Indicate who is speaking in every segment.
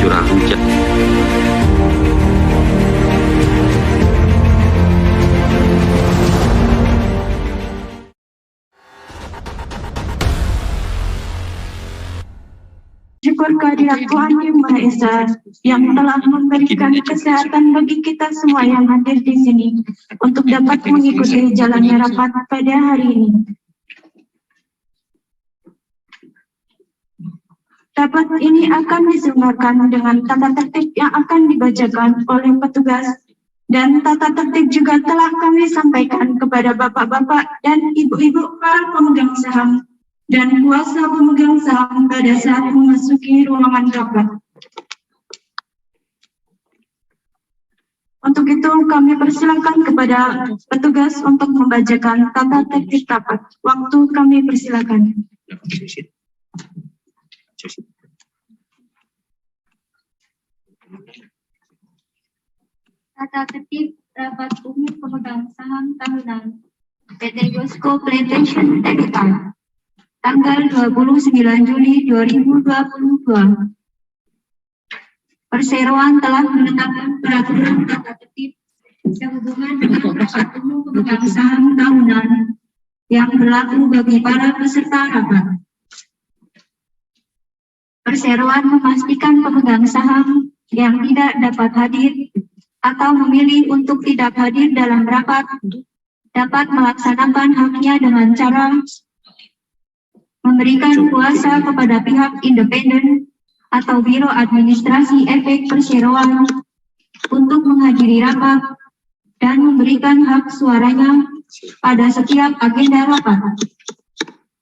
Speaker 1: curah hujan.
Speaker 2: Syukur kehadirat Tuhan Yang Maha Esa yang telah memberikan kesehatan bagi kita semua yang hadir di sini untuk dapat mengikuti jalannya rapat pada hari ini. Rapat ini akan diselenggarakan dengan tata tertib yang akan dibacakan oleh petugas, dan tata tertib juga telah kami sampaikan kepada bapak-bapak dan ibu-ibu para pemegang saham dan kuasa pemegang saham pada saat memasuki ruangan rapat. Untuk itu kami persilakan kepada petugas untuk membacakan tata tertib rapat. Waktu kami persilakan.
Speaker 3: Tata tertib rapat umum pemegang saham tahunan PT Gosco Plantation Tbk. Tanggal 29 Juli 2022. Perseroan telah menetapkan peraturan tata tertib sehubungan dengan rapat umum pemegang saham tahunan yang berlaku bagi para peserta rapat. Perseroan memastikan pemegang saham yang tidak dapat hadir atau memilih untuk tidak hadir dalam rapat dapat melaksanakan haknya dengan cara memberikan kuasa kepada pihak independen atau Biro Administrasi Efek Perseroan untuk menghadiri rapat dan memberikan hak suaranya pada setiap agenda rapat,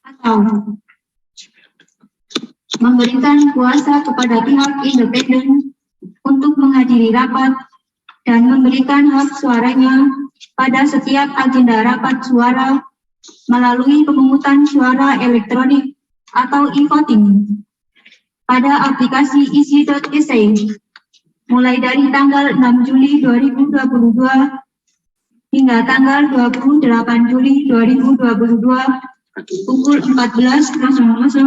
Speaker 3: atau memberikan kuasa kepada pihak independen untuk menghadiri rapat dan memberikan hak suaranya pada setiap agenda rapat suara melalui pemungutan suara elektronik atau e-voting pada aplikasi isi.sa mulai dari tanggal 6 Juli 2022 hingga tanggal 28 Juli 2022 pukul 14.00.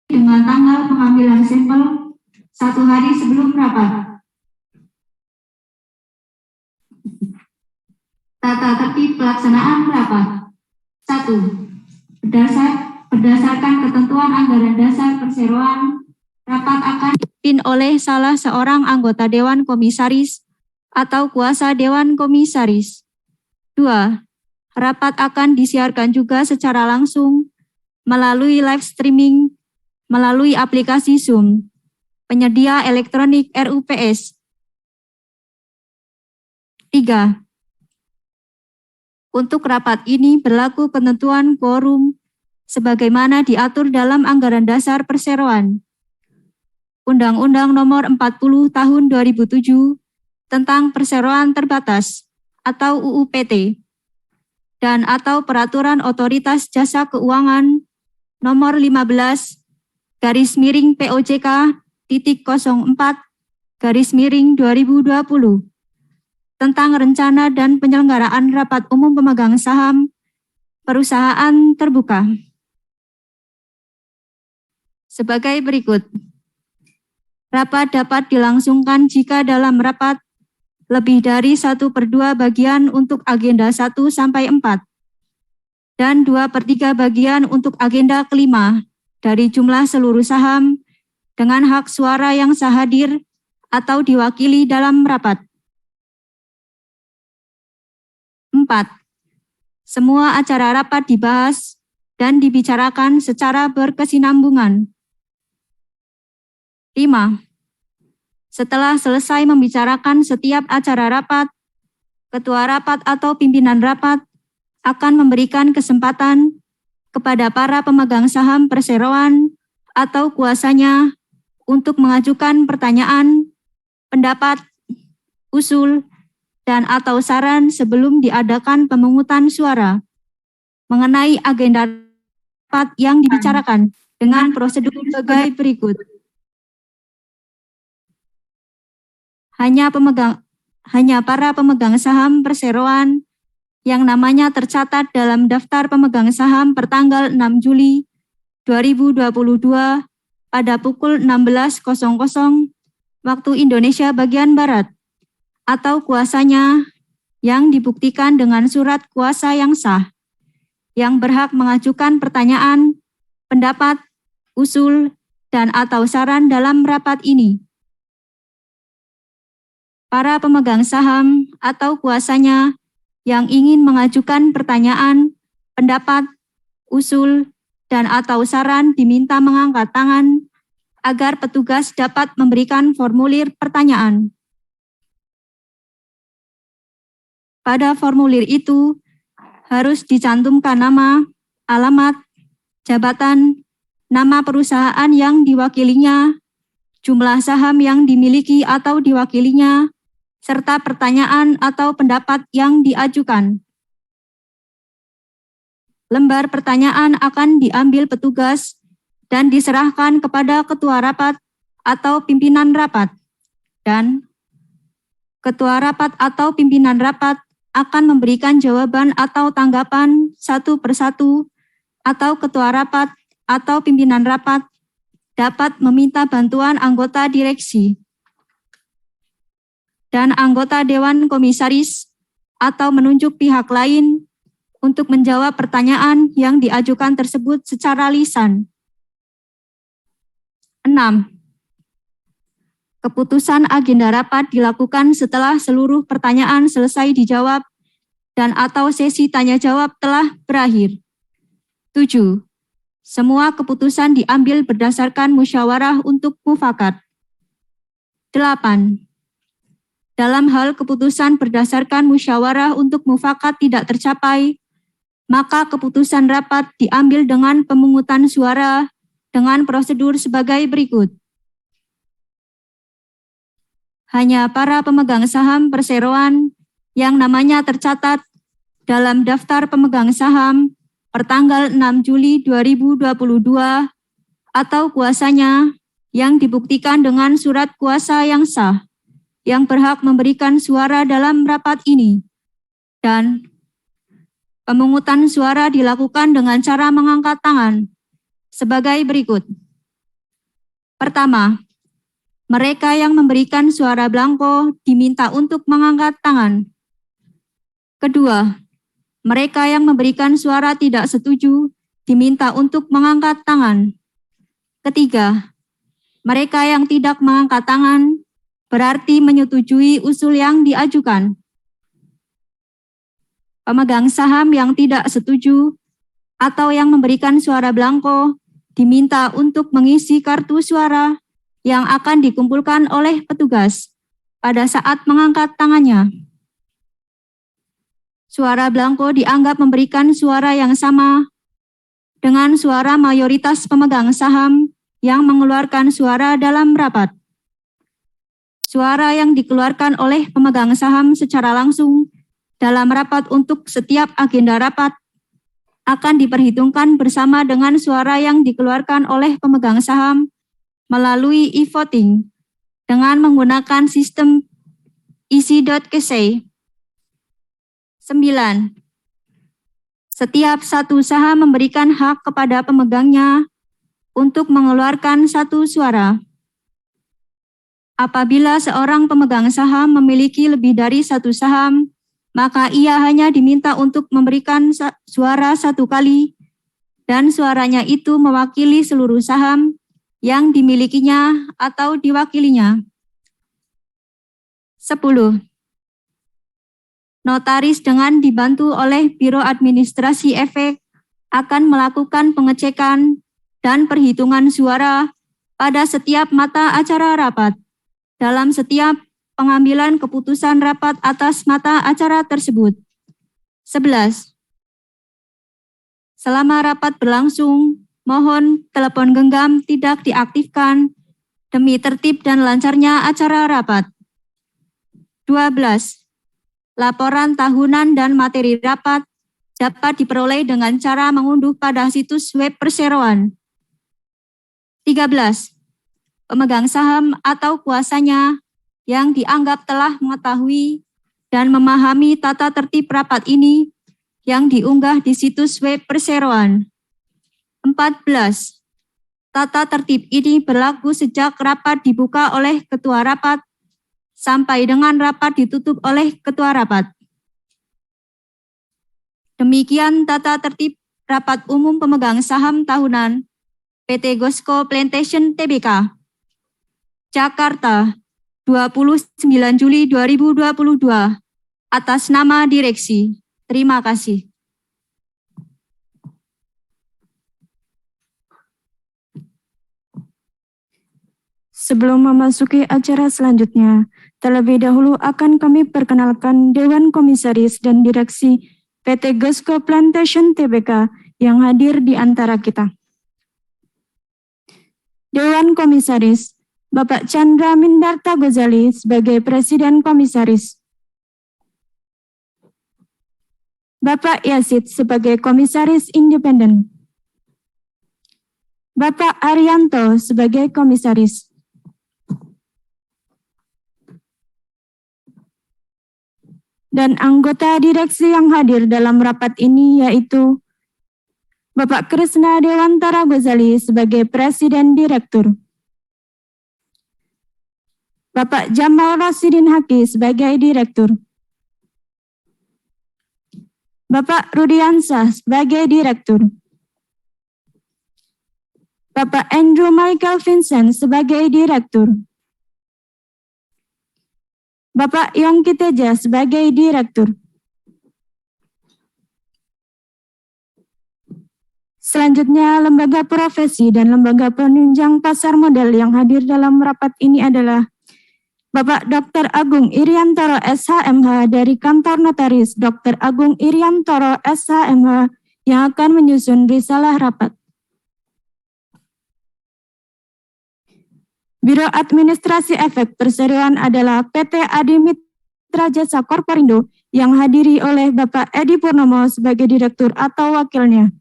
Speaker 3: Dengan tanggal pengambilan sampel 1 hari sebelum rapat. Tata tertib pelaksanaan rapat. 1. Berdasarkan ketentuan anggaran dasar perseroan, rapat akan dipimpin oleh salah seorang anggota Dewan Komisaris atau kuasa Dewan Komisaris. 2. Rapat akan disiarkan juga secara langsung melalui live streaming melalui aplikasi Zoom, penyedia elektronik RUPS. 3. Untuk rapat ini berlaku ketentuan quorum sebagaimana diatur dalam Anggaran Dasar Perseroan, Undang-Undang Nomor 40 Tahun 2007 tentang Perseroan Terbatas atau UU PT, dan atau Peraturan Otoritas Jasa Keuangan Nomor 15/POJK.04/2020 tentang rencana dan penyelenggaraan rapat umum pemegang saham perusahaan terbuka. Sebagai berikut. Rapat dapat dilangsungkan jika dalam rapat lebih dari 1/2 bagian untuk agenda 1 sampai 4 dan 2/3 bagian untuk agenda kelima dari jumlah seluruh saham dengan hak suara yang sah hadir atau diwakili dalam rapat. 4. Semua acara rapat dibahas dan dibicarakan secara berkesinambungan. 5. Setelah selesai membicarakan setiap acara rapat, ketua rapat atau pimpinan rapat akan memberikan kesempatan kepada para pemegang saham perseroan atau kuasanya untuk mengajukan pertanyaan, pendapat, usul, dan atau saran sebelum diadakan pemungutan suara mengenai agenda rapat yang dibicarakan dengan prosedur sebagai berikut. Hanya para pemegang saham perseroan yang namanya tercatat dalam daftar pemegang saham pertanggal 6 Juli 2022 pada pukul 16.00 waktu Indonesia bagian Barat atau kuasanya yang dibuktikan dengan surat kuasa yang sah, yang berhak mengajukan pertanyaan, pendapat, usul, dan atau saran dalam rapat ini. Para pemegang saham atau kuasanya yang ingin mengajukan pertanyaan, pendapat, usul, dan atau saran diminta mengangkat tangan agar petugas dapat memberikan formulir pertanyaan. Pada formulir itu harus dicantumkan nama, alamat, jabatan, nama perusahaan yang diwakilinya, jumlah saham yang dimiliki atau diwakilinya, serta pertanyaan atau pendapat yang diajukan. Lembar pertanyaan akan diambil petugas dan diserahkan kepada ketua rapat atau pimpinan rapat, dan ketua rapat atau pimpinan rapat akan memberikan jawaban atau tanggapan satu persatu, atau ketua rapat atau pimpinan rapat dapat meminta bantuan anggota direksi dan anggota Dewan Komisaris atau menunjuk pihak lain untuk menjawab pertanyaan yang diajukan tersebut secara lisan. 6. Keputusan agenda rapat dilakukan setelah seluruh pertanyaan selesai dijawab dan atau sesi tanya jawab telah berakhir. 7. Semua keputusan diambil berdasarkan musyawarah untuk mufakat. 8. Dalam hal keputusan berdasarkan musyawarah untuk mufakat tidak tercapai, maka keputusan rapat diambil dengan pemungutan suara dengan prosedur sebagai berikut. Hanya para pemegang saham perseroan yang namanya tercatat dalam daftar pemegang saham pertanggal 6 Juli 2022 atau kuasanya yang dibuktikan dengan surat kuasa yang sah, yang berhak memberikan suara dalam rapat ini. Dan pemungutan suara dilakukan dengan cara mengangkat tangan sebagai berikut. Pertama, mereka yang memberikan suara blanko diminta untuk mengangkat tangan. Kedua, mereka yang memberikan suara tidak setuju diminta untuk mengangkat tangan. Ketiga, mereka yang tidak mengangkat tangan berarti menyetujui usul yang diajukan. Pemegang saham yang tidak setuju atau yang memberikan suara blanko diminta untuk mengisi kartu suara yang akan dikumpulkan oleh petugas pada saat mengangkat tangannya. Suara blanko dianggap memberikan suara yang sama dengan suara mayoritas pemegang saham yang mengeluarkan suara dalam rapat. Suara yang dikeluarkan oleh pemegang saham secara langsung dalam rapat untuk setiap agenda rapat akan diperhitungkan bersama dengan suara yang dikeluarkan oleh pemegang saham melalui e-voting dengan menggunakan sistem easy.kc. 9. Setiap satu saham memberikan hak kepada pemegangnya untuk mengeluarkan satu suara. Apabila seorang pemegang saham memiliki lebih dari satu saham, maka ia hanya diminta untuk memberikan suara satu kali, dan suaranya itu mewakili seluruh saham yang dimilikinya atau diwakilinya. 10. Notaris dengan dibantu oleh Biro Administrasi Efek akan melakukan pengecekan dan perhitungan suara pada setiap mata acara rapat. Dalam setiap pengambilan keputusan rapat atas mata acara tersebut. 11. Selama rapat berlangsung, mohon telepon genggam tidak diaktifkan demi tertib dan lancarnya acara rapat. 12. Laporan tahunan dan materi rapat dapat diperoleh dengan cara mengunduh pada situs web perseroan. 13. Pemegang saham atau kuasanya yang dianggap telah mengetahui dan memahami tata tertib rapat ini yang diunggah di situs web perseroan. 14. Tata tertib ini berlaku sejak rapat dibuka oleh ketua rapat sampai dengan rapat ditutup oleh ketua rapat. Demikian tata tertib rapat umum pemegang saham tahunan PT Gosco Plantation Tbk. Jakarta, 29 Juli 2022, atas nama Direksi. Terima kasih.
Speaker 2: Sebelum memasuki acara selanjutnya, terlebih dahulu akan kami perkenalkan Dewan Komisaris dan Direksi PT Gosco Plantation Tbk yang hadir di antara kita. Dewan Komisaris, Bapak Chandra Mindarta Ghazali sebagai Presiden Komisaris. Bapak Yazid sebagai Komisaris Independen. Bapak Arianto sebagai Komisaris. Dan anggota direksi yang hadir dalam rapat ini yaitu Bapak Krisna Dewantara Ghazali sebagai Presiden Direktur. Bapak Jamal Rasidin Haki sebagai Direktur. Bapak Rudiansah sebagai Direktur. Bapak Andrew Michael Vincent sebagai Direktur. Bapak Yongki Teja sebagai Direktur. Selanjutnya, lembaga profesi dan lembaga penunjang pasar modal yang hadir dalam rapat ini adalah Bapak Dr. Agung Iriantoro SHMH dari Kantor Notaris Dr. Agung Iriantoro SHMH yang akan menyusun risalah rapat. Biro Administrasi Efek Perseroan adalah PT Adi Mitra Jasa Korporindo yang hadiri oleh Bapak Edi Purnomo sebagai Direktur atau wakilnya.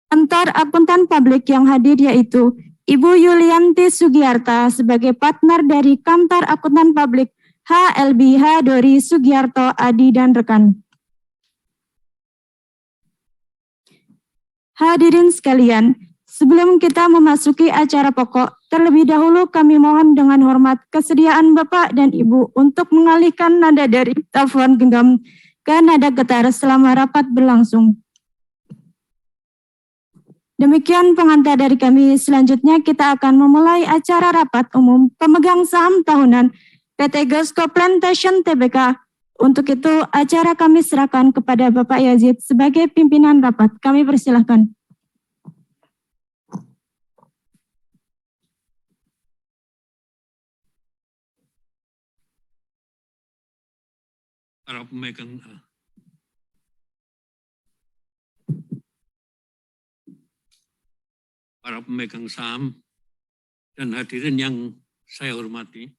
Speaker 2: Kantor Akuntan Publik yang hadir yaitu Ibu Yulianti Sugiarta sebagai partner dari Kantor Akuntan Publik HLBH Dori Sugiarto Adi dan rekan. Hadirin sekalian, sebelum kita memasuki acara pokok, terlebih dahulu kami mohon dengan hormat kesediaan Bapak dan Ibu untuk mengalihkan nada dari telepon genggam ke nada getar selama rapat berlangsung. Demikian pengantar dari kami. Selanjutnya kita akan memulai acara rapat umum pemegang saham tahunan PT Gosco Plantation Tbk. Untuk itu acara kami serahkan kepada Bapak Yazid sebagai pimpinan rapat. Kami persilahkan.
Speaker 1: Para pemegang saham dan hadirin yang saya hormati,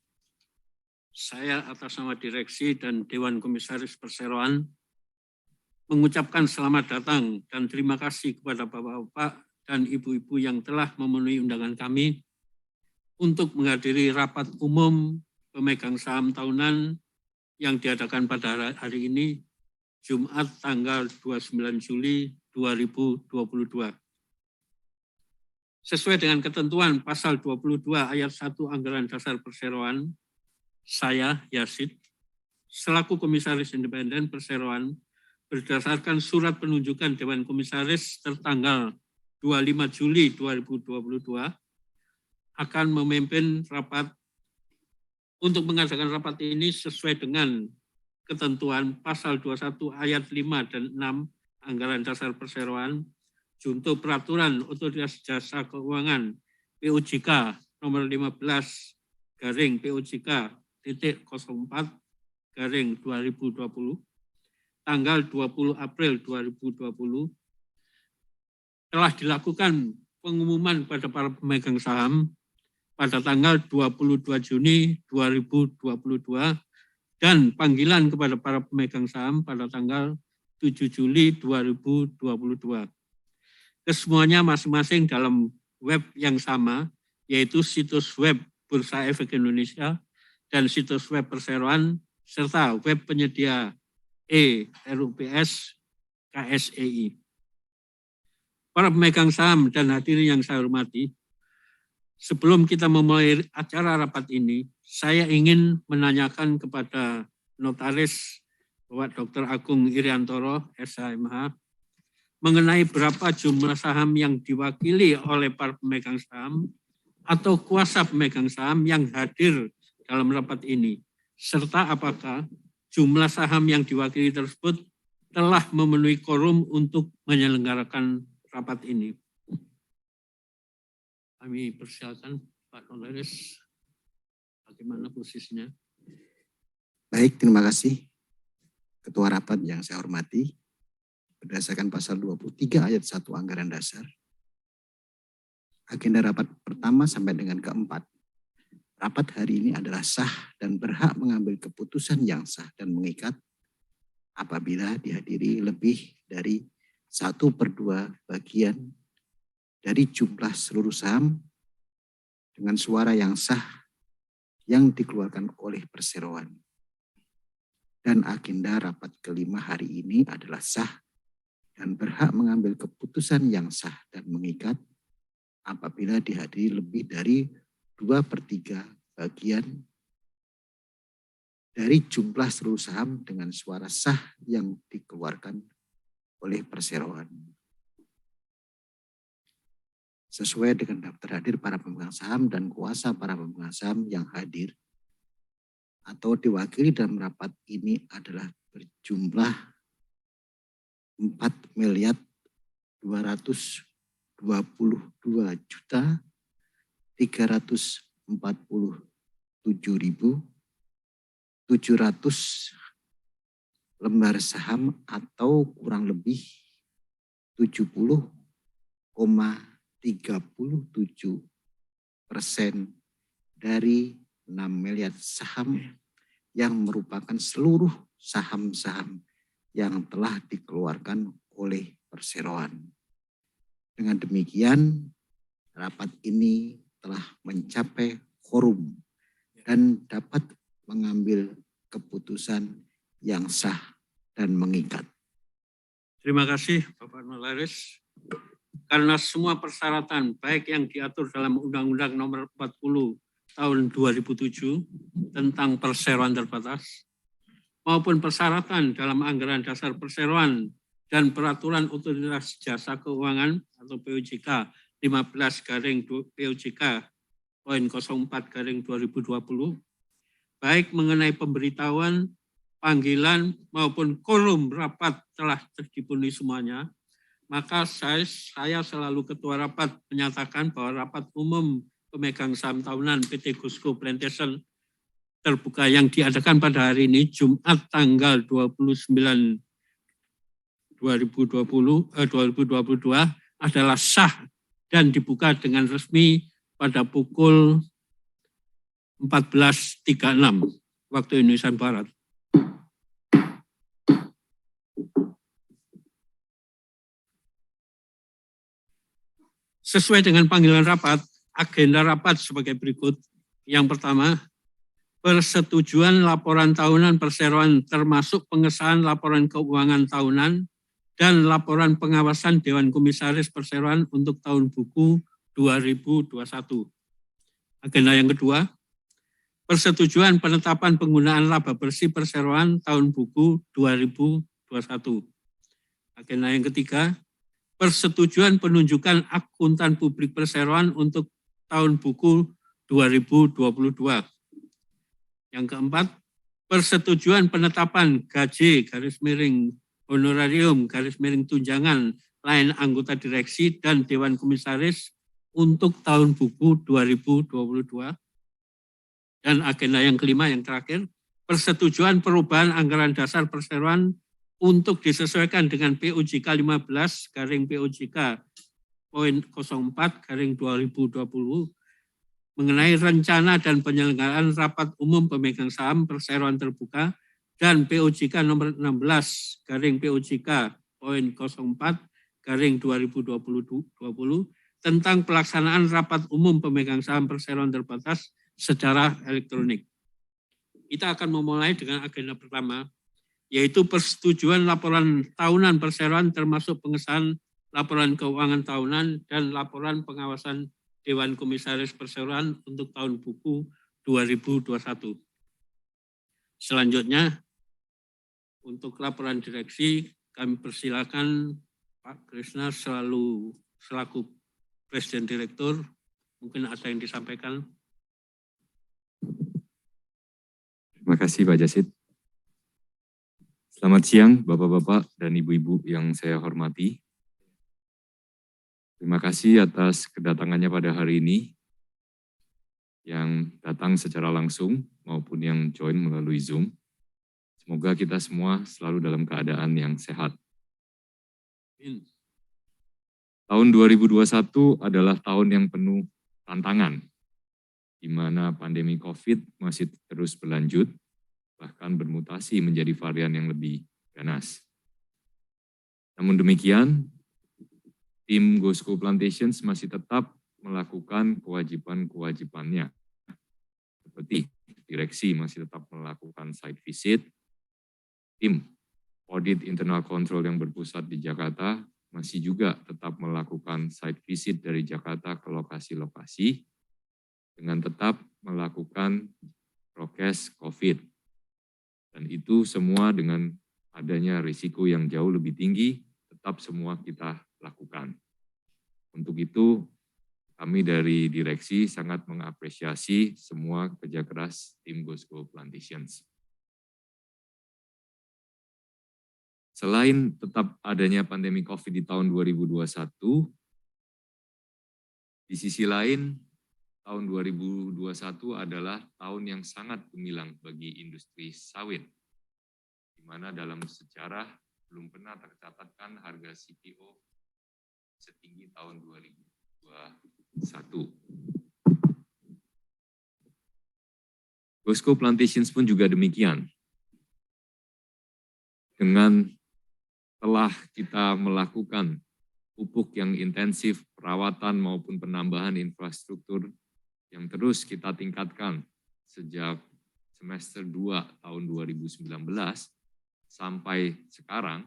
Speaker 1: saya atas nama Direksi dan Dewan Komisaris Perseroan mengucapkan selamat datang dan terima kasih kepada Bapak-Bapak dan Ibu-Ibu yang telah memenuhi undangan kami untuk menghadiri rapat umum pemegang saham tahunan yang diadakan pada hari ini, Jumat tanggal 29 Juli 2022. Sesuai dengan ketentuan pasal 22 ayat 1 Anggaran Dasar Perseroan, saya, Yasid, selaku Komisaris Independen Perseroan, berdasarkan surat penunjukan Dewan Komisaris tertanggal 25 Juli 2022, akan memimpin rapat untuk mengadakan rapat ini sesuai dengan ketentuan pasal 21 ayat 5 dan 6 Anggaran Dasar Perseroan, junto peraturan Otoritas Jasa Keuangan POJK nomor 15 garing POJK titik 04 garing 2020 tanggal 20 April 2020 telah dilakukan pengumuman pada para pemegang saham pada tanggal 22 Juni 2022 dan panggilan kepada para pemegang saham pada tanggal 7 Juli 2022. Kesemuanya masing-masing dalam web yang sama, yaitu situs web Bursa Efek Indonesia dan situs web Perseroan, serta web penyedia RUPS KSEI. Para pemegang saham dan hadirin yang saya hormati, sebelum kita memulai acara rapat ini, saya ingin menanyakan kepada Notaris Bapak Dr. Agung Iriantoro, SHMH, mengenai berapa jumlah saham yang diwakili oleh para pemegang saham atau kuasa pemegang saham yang hadir dalam rapat ini, serta apakah jumlah saham yang diwakili tersebut telah memenuhi quorum untuk menyelenggarakan rapat ini. Kami persilakan Pak Notaris, bagaimana posisinya?
Speaker 4: Baik, terima kasih Ketua Rapat yang saya hormati. Berdasarkan pasal 23 ayat 1 Anggaran Dasar, agenda rapat pertama sampai dengan keempat. Rapat hari ini adalah sah dan berhak mengambil keputusan yang sah dan mengikat apabila dihadiri lebih dari 1/2 bagian dari jumlah seluruh saham dengan suara yang sah yang dikeluarkan oleh Perseroan. Dan agenda rapat kelima hari ini adalah sah dan berhak mengambil keputusan yang sah dan mengikat apabila dihadiri lebih dari 2/3 bagian dari jumlah seluruh saham dengan suara sah yang dikeluarkan oleh Perseroan. Sesuai dengan daftar hadir para pemegang saham dan kuasa para pemegang saham yang hadir atau diwakili dalam rapat ini adalah berjumlah 4.222.347.700 lembar saham atau kurang lebih 70,37% dari 6 miliar saham yang merupakan seluruh saham-saham yang telah dikeluarkan oleh Perseroan. Dengan demikian, rapat ini telah mencapai quorum dan dapat mengambil keputusan yang sah dan mengikat.
Speaker 1: Terima kasih Bapak Notaris. Karena semua persyaratan baik yang diatur dalam Undang-Undang Nomor 40 Tahun 2007 tentang Perseroan terbatas maupun persyaratan dalam Anggaran Dasar Perseroan dan Peraturan Otoritas Jasa Keuangan atau POJK 15 garing POJK poin 04 garing 2020, baik mengenai pemberitahuan, panggilan maupun quorum rapat telah dipenuhi semuanya, maka saya selalu Ketua Rapat menyatakan bahwa rapat umum pemegang saham tahunan PT Gusco Plantation terbuka yang diadakan pada hari ini Jumat tanggal 29 2022 adalah sah dan dibuka dengan resmi pada pukul 14.36 waktu Indonesia Barat. Sesuai dengan panggilan rapat, agenda rapat sebagai berikut. Yang pertama, persetujuan laporan tahunan Perseroan termasuk pengesahan laporan keuangan tahunan dan laporan pengawasan Dewan Komisaris Perseroan untuk tahun buku 2021. Agenda yang kedua, persetujuan penetapan penggunaan laba bersih perseroan tahun buku 2021. Agenda yang ketiga, persetujuan penunjukan akuntan publik perseroan untuk tahun buku 2022. Yang keempat, persetujuan penetapan gaji _honorarium _tunjangan lain anggota direksi dan Dewan Komisaris untuk tahun buku 2022. Dan agenda yang kelima yang terakhir, persetujuan perubahan anggaran dasar perseroan untuk disesuaikan dengan POJK 15/POJK.04/2020 mengenai rencana dan penyelenggaraan rapat umum pemegang saham perseroan terbuka dan POJK nomor 16/POJK.04/2020 tentang pelaksanaan rapat umum pemegang saham perseroan terbatas secara elektronik. Kita akan memulai dengan agenda pertama, yaitu persetujuan laporan tahunan perseroan termasuk pengesahan laporan keuangan tahunan dan laporan pengawasan Dewan Komisaris Perseroan untuk tahun buku 2021. Selanjutnya, untuk laporan direksi, kami persilakan Pak Krisna selaku Presiden Direktur, mungkin ada yang disampaikan.
Speaker 5: Terima kasih Pak Jasid. Selamat siang Bapak-Bapak dan Ibu-Ibu yang saya hormati. Terima kasih atas kedatangannya pada hari ini, yang datang secara langsung maupun yang join melalui Zoom. Semoga kita semua selalu dalam keadaan yang sehat. Tahun 2021 adalah tahun yang penuh tantangan, di mana pandemi COVID masih terus berlanjut, bahkan bermutasi menjadi varian yang lebih ganas. Namun demikian, tim Gosco Plantations masih tetap melakukan kewajiban-kewajibannya. Seperti direksi masih tetap melakukan site visit, tim audit internal control yang berpusat di Jakarta masih juga tetap melakukan site visit dari Jakarta ke lokasi-lokasi dengan tetap melakukan prokes COVID. Dan itu semua dengan adanya risiko yang jauh lebih tinggi, tetap semua kita lakukan. Untuk itu, kami dari direksi sangat mengapresiasi semua kerja keras tim Gosco Plantations. Selain tetap adanya pandemi COVID di tahun 2021, di sisi lain, tahun 2021 adalah tahun yang sangat gemilang bagi industri sawit, di mana dalam sejarah belum pernah tercatatkan harga CPO setinggi tahun 2021. Gosco Plantations pun juga demikian. Dengan telah kita melakukan pupuk yang intensif, perawatan maupun penambahan infrastruktur yang terus kita tingkatkan sejak semester 2 tahun 2019 sampai sekarang,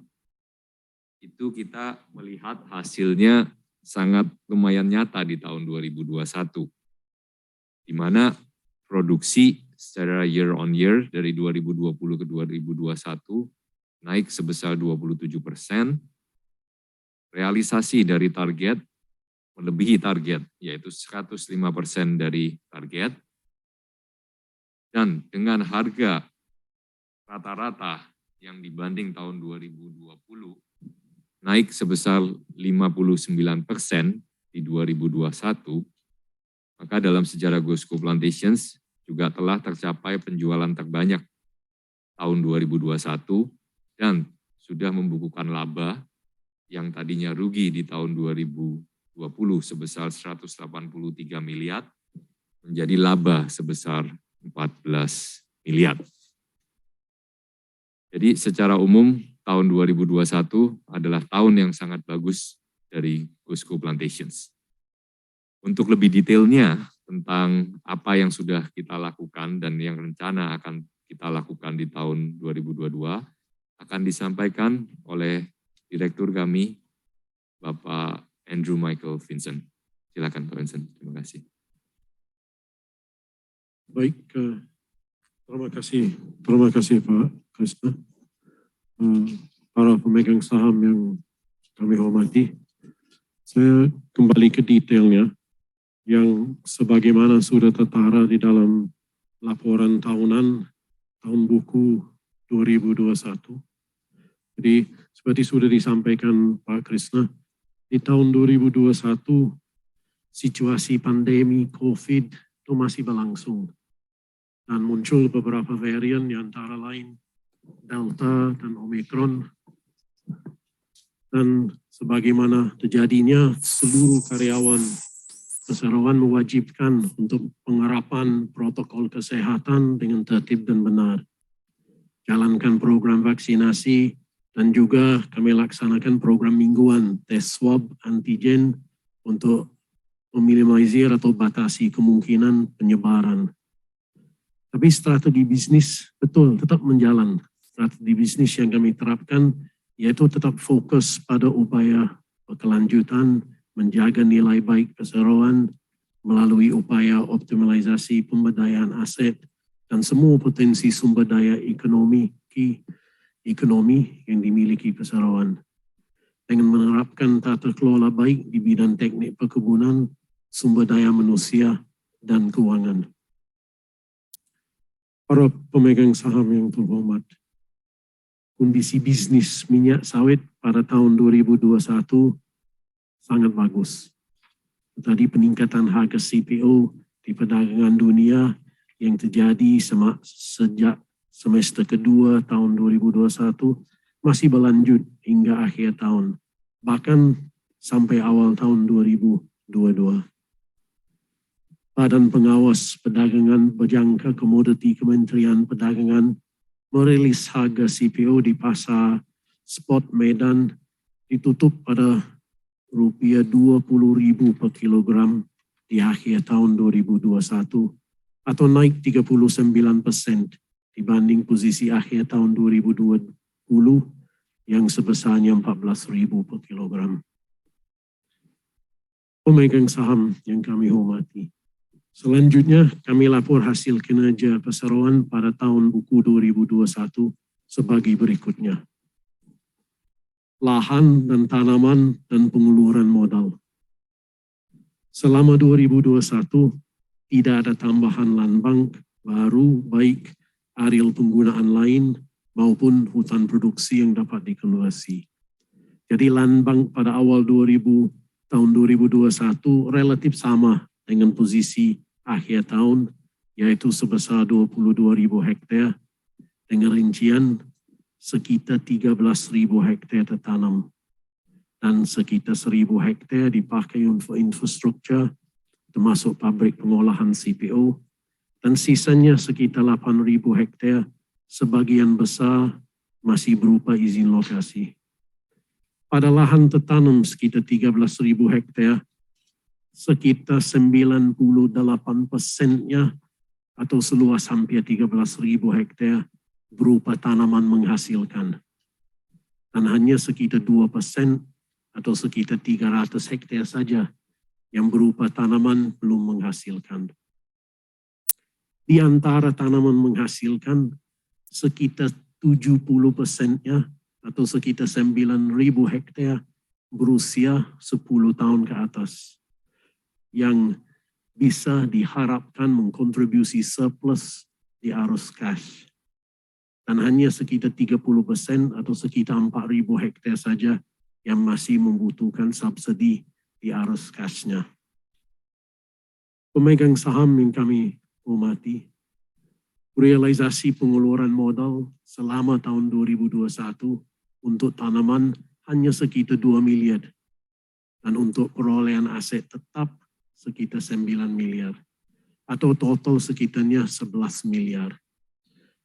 Speaker 5: itu kita melihat hasilnya sangat lumayan nyata di tahun 2021, di mana produksi secara year on year dari 2020 ke 2021 naik sebesar 27%, realisasi dari target melebihi target, yaitu 105% dari target, dan dengan harga rata-rata yang dibanding tahun 2020 naik sebesar 59% di 2021, maka dalam sejarah Gosco Plantations juga telah tercapai penjualan terbanyak tahun 2021 dan sudah membukukan laba yang tadinya rugi di tahun 2020 sebesar 183 miliar menjadi laba sebesar 14 miliar. Jadi secara umum tahun 2021 adalah tahun yang sangat bagus dari Gosco Plantations. Untuk lebih detailnya tentang apa yang sudah kita lakukan dan yang rencana akan kita lakukan di tahun 2022 akan disampaikan oleh Direktur kami, Bapak Andrew Michael Vincent. Silakan Pak Vincent, terima kasih.
Speaker 6: Baik, terima kasih Pak Krishna. Para pemegang saham yang kami hormati, saya kembali ke detailnya yang sebagaimana sudah tertara di dalam laporan tahunan tahun buku 2021. Jadi seperti sudah disampaikan Pak Krishna, di tahun 2021 situasi pandemi COVID itu masih berlangsung dan muncul beberapa varian di antara lain Delta dan Omicron, dan sebagaimana terjadinya seluruh karyawan perseroan mewajibkan untuk penerapan protokol kesehatan dengan tertib dan benar, jalankan program vaksinasi, dan juga kami laksanakan program mingguan tes swab antigen untuk meminimalisir atau batasi kemungkinan penyebaran. Tapi strategi bisnis betul tetap menjalan. Strategi bisnis yang kami terapkan yaitu tetap fokus pada upaya berkelanjutan, menjaga nilai baik perseroan melalui upaya optimalisasi pemberdayaan aset dan semua potensi sumber daya ekonomi yang dimiliki perseroan. Dengan menerapkan tata kelola baik di bidang teknik perkebunan, sumber daya manusia, dan keuangan. Para pemegang saham yang terhormat, kondisi bisnis minyak sawit pada tahun 2021 sangat bagus. Tadi peningkatan harga CPO di perdagangan dunia yang terjadi sejak semester kedua tahun 2021 masih berlanjut hingga akhir tahun, bahkan sampai awal tahun 2022. Badan Pengawas Perdagangan Berjangka Komoditi Kementerian Perdagangan merilis harga CPO di pasar spot Medan ditutup pada Rupiah 20.000 per kilogram di akhir tahun 2021 atau naik 39% dibanding posisi akhir tahun 2020 yang sebesarnya 14.000 per kilogram. Pemegang saham yang kami hormati, selanjutnya kami lapor hasil kinerja perseroan pada tahun buku 2021 sebagai berikutnya. Lahan dan tanaman dan pengeluaran modal. Selama 2021, tidak ada tambahan land bank baru baik areal penggunaan lain maupun hutan produksi yang dapat dikonversi. Jadi land bank pada awal tahun 2021 relatif sama dengan posisi akhir tahun, yaitu sebesar 22.000 hektar dengan rincian sekitar 13.000 hektar tertanam dan sekitar 1.000 hektar dipakai untuk infrastruktur termasuk pabrik pengolahan CPO dan sisanya sekitar 8.000 hektar sebagian besar masih berupa izin lokasi. Pada lahan tertanam sekitar 13.000 hektar, sekitar 98%-nya atau seluas hampir 13.000 hektar berupa tanaman menghasilkan. Dan hanya sekitar 2% atau sekitar 300 hektar saja yang berupa tanaman belum menghasilkan. Di antara tanaman menghasilkan, sekitar 70%-nya atau sekitar 9.000 hektar berusia 10 tahun ke atas yang bisa diharapkan mengkontribusi surplus di arus cash. Dan hanya sekitar 30% atau sekitar 4.000 hektar saja yang masih membutuhkan subsidi di arus cashnya. Pemegang saham yang kami hormati, realisasi pengeluaran modal selama tahun 2021 untuk tanaman hanya sekitar 2 miliar dan untuk perolehan aset tetap sekitar 9 miliar atau total sekitarnya 11 miliar.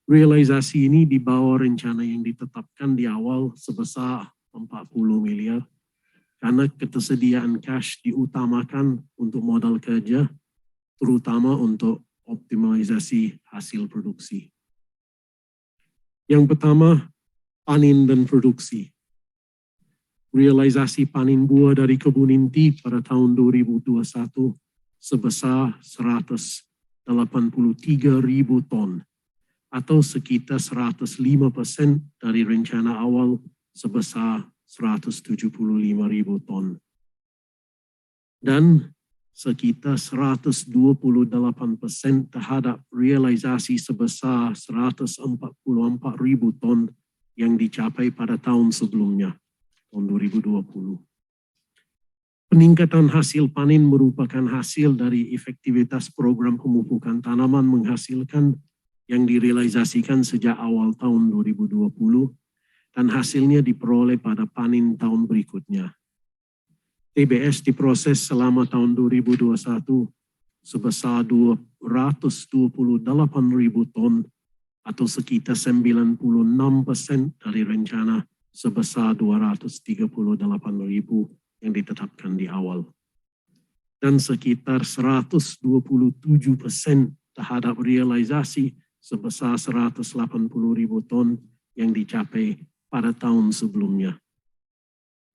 Speaker 6: Realisasi ini di bawah rencana yang ditetapkan di awal sebesar 40 miliar karena ketersediaan cash diutamakan untuk modal kerja, terutama untuk optimalisasi hasil produksi. Yang pertama, panen dan produksi. realisasi panen buah dari kebun inti pada tahun 2021 sebesar 183.000 ton atau sekitar 105% dari rencana awal sebesar 175.000 ton. Dan sekitar 128% terhadap realisasi sebesar 144.000 ton yang dicapai pada tahun sebelumnya, tahun 2020. Peningkatan hasil panen merupakan hasil dari efektivitas program pemupukan tanaman menghasilkan yang direalisasikan sejak awal tahun 2020 dan hasilnya diperoleh pada panen tahun berikutnya. TBS diproses selama tahun 2021 sebesar 228.000 ton atau sekitar 96% dari rencana sebesar 238.000 yang ditetapkan di awal. Dan sekitar 127% terhadap realisasi sebesar 180.000 ton yang dicapai pada tahun sebelumnya,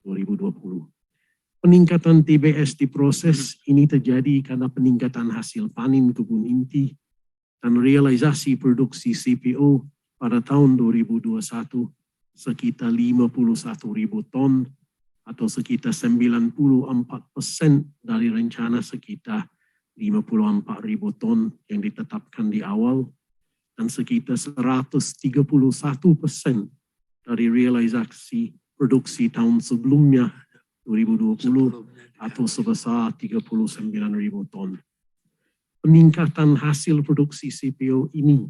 Speaker 6: 2020. Peningkatan TBS diproses ini terjadi karena peningkatan hasil panen kebun inti dan realisasi produksi CPO pada tahun 2021 sekitar 51.000 ton atau sekitar 94% dari rencana sekitar 54.000 ton yang ditetapkan di awal dan sekitar 131% dari realisasi produksi tahun sebelumnya 2020 atau sebesar 39.000 ton. Peningkatan hasil produksi CPO ini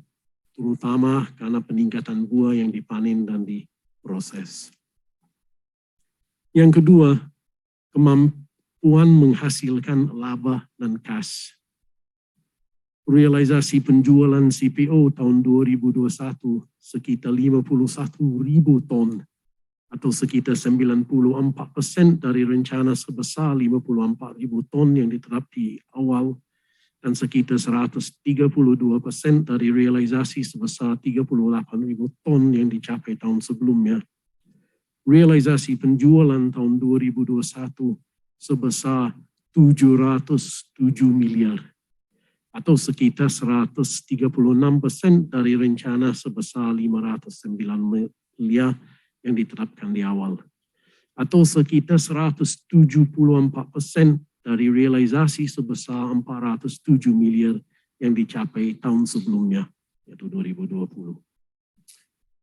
Speaker 6: terutama karena peningkatan buah yang dipanen dan diproses. Yang kedua, kemampuan menghasilkan laba dan kas. Realisasi penjualan CPO tahun 2021 sekitar 51.000 ton atau sekitar 94% dari rencana sebesar 54.000 ton yang ditetap di awal dan sekitar 132% dari realisasi sebesar 38.000 ton yang dicapai tahun sebelumnya. Realisasi penjualan tahun 2021 sebesar 707 miliar atau sekitar 136% dari rencana sebesar 509 miliar yang ditetapkan di awal, atau sekitar 174% dari realisasi sebesar 407 miliar yang dicapai tahun sebelumnya, yaitu 2020.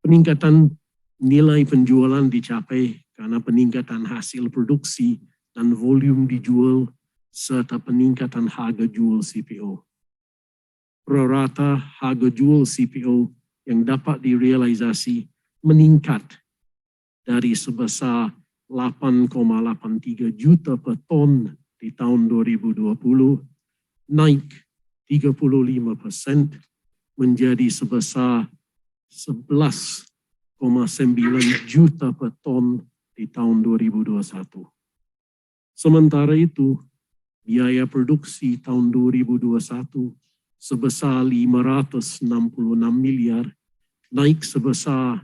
Speaker 6: Peningkatan nilai penjualan dicapai karena peningkatan hasil produksi dan volume dijual serta peningkatan harga jual CPO. Prorata harga jual CPO yang dapat direalisasi meningkat dari sebesar 8,83 juta per ton di tahun 2020 naik 35% menjadi sebesar 11,9 juta per ton di tahun 2021. Sementara itu, biaya produksi tahun 2021 sebesar 566 miliar naik sebesar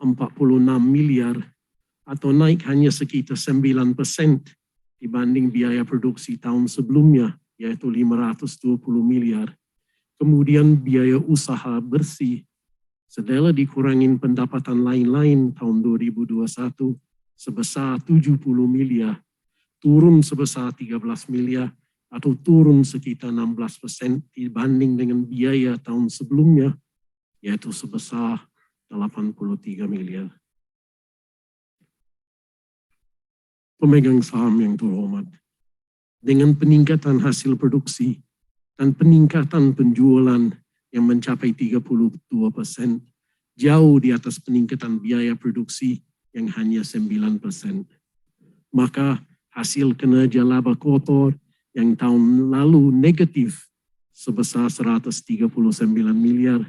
Speaker 6: 46 miliar atau naik hanya sekitar 9% dibanding biaya produksi tahun sebelumnya, yaitu 520 miliar. Kemudian biaya usaha bersih setelah dikurangin pendapatan lain-lain tahun 2021 sebesar 70 miliar, turun sebesar 13 miliar atau turun sekitar 16% dibanding dengan biaya tahun sebelumnya, yaitu sebesar 83 miliar. Pemegang saham yang terhormat, dengan peningkatan hasil produksi dan peningkatan penjualan yang mencapai 32%, jauh di atas peningkatan biaya produksi yang hanya 9%. Maka hasil kinerja laba kotor yang tahun lalu negatif sebesar 139 miliar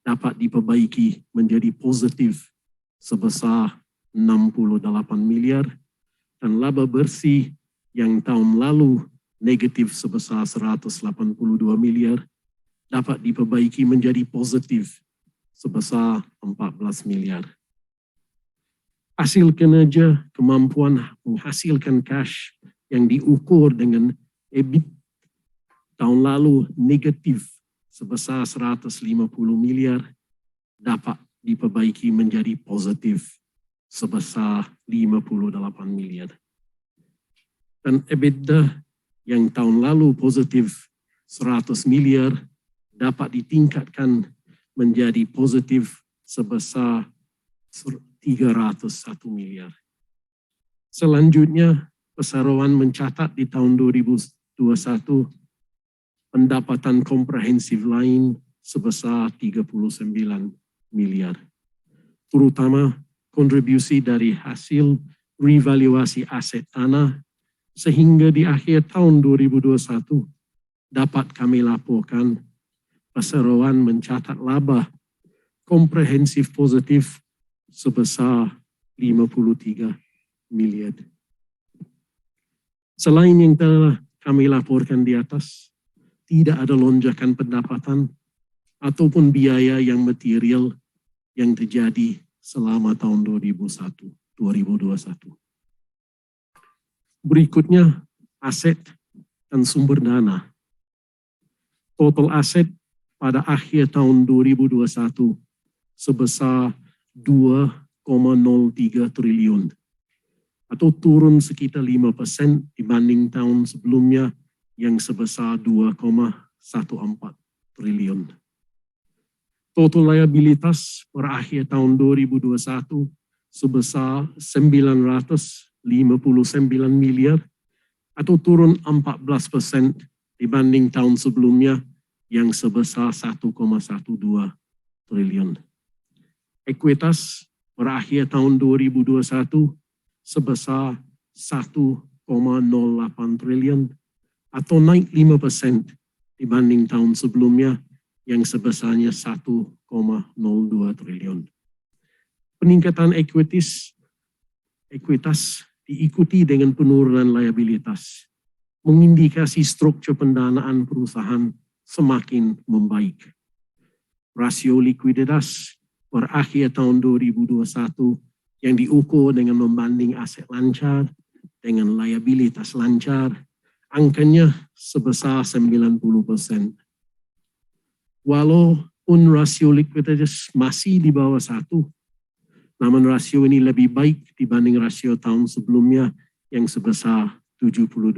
Speaker 6: dapat diperbaiki menjadi positif sebesar 68 miliar dan laba bersih yang tahun lalu negatif sebesar 182 miliar dapat diperbaiki menjadi positif sebesar 14 miliar. Hasil kinerja kemampuan menghasilkan cash yang diukur dengan EBIT tahun lalu negatif sebesar 150 miliar dapat diperbaiki menjadi positif sebesar 58 miliar. Dan EBITDA yang tahun lalu positif 100 miliar dapat ditingkatkan menjadi positif sebesar 301 miliar. Selanjutnya, Perseroan mencatat di tahun 2021 pendapatan komprehensif lain sebesar 39 miliar. Terutama kontribusi dari hasil revaluasi aset tanah sehingga di akhir tahun 2021 dapat kami laporkan Perseroan mencatat laba komprehensif positif sebesar 53 miliar. Selain yang telah kami laporkan di atas, tidak ada lonjakan pendapatan ataupun biaya yang material yang terjadi selama tahun 2021. Berikutnya, aset dan sumber dana. Total aset pada akhir tahun 2021 sebesar 2,03 triliun atau turun sekitar 5% dibanding tahun sebelumnya yang sebesar 2,14 triliun. Total liabilitas per akhir tahun 2021 sebesar 959 miliar atau turun 14% dibanding tahun sebelumnya yang sebesar 1,12 triliun. Ekuitas berakhir tahun 2021 sebesar 1,08 triliun atau naik 5% dibanding tahun sebelumnya yang sebesarnya 1,02 triliun. Peningkatan ekuitas diikuti dengan penurunan liabilitas, mengindikasi struktur pendanaan perusahaan semakin membaik. Rasio likuiditas per akhir tahun 2021 yang diukur dengan membanding aset lancar dengan liabilitas lancar, angkanya sebesar 90%. Walaupun rasio likuiditas masih di bawah 1, namun rasio ini lebih baik dibanding rasio tahun sebelumnya yang sebesar 72%.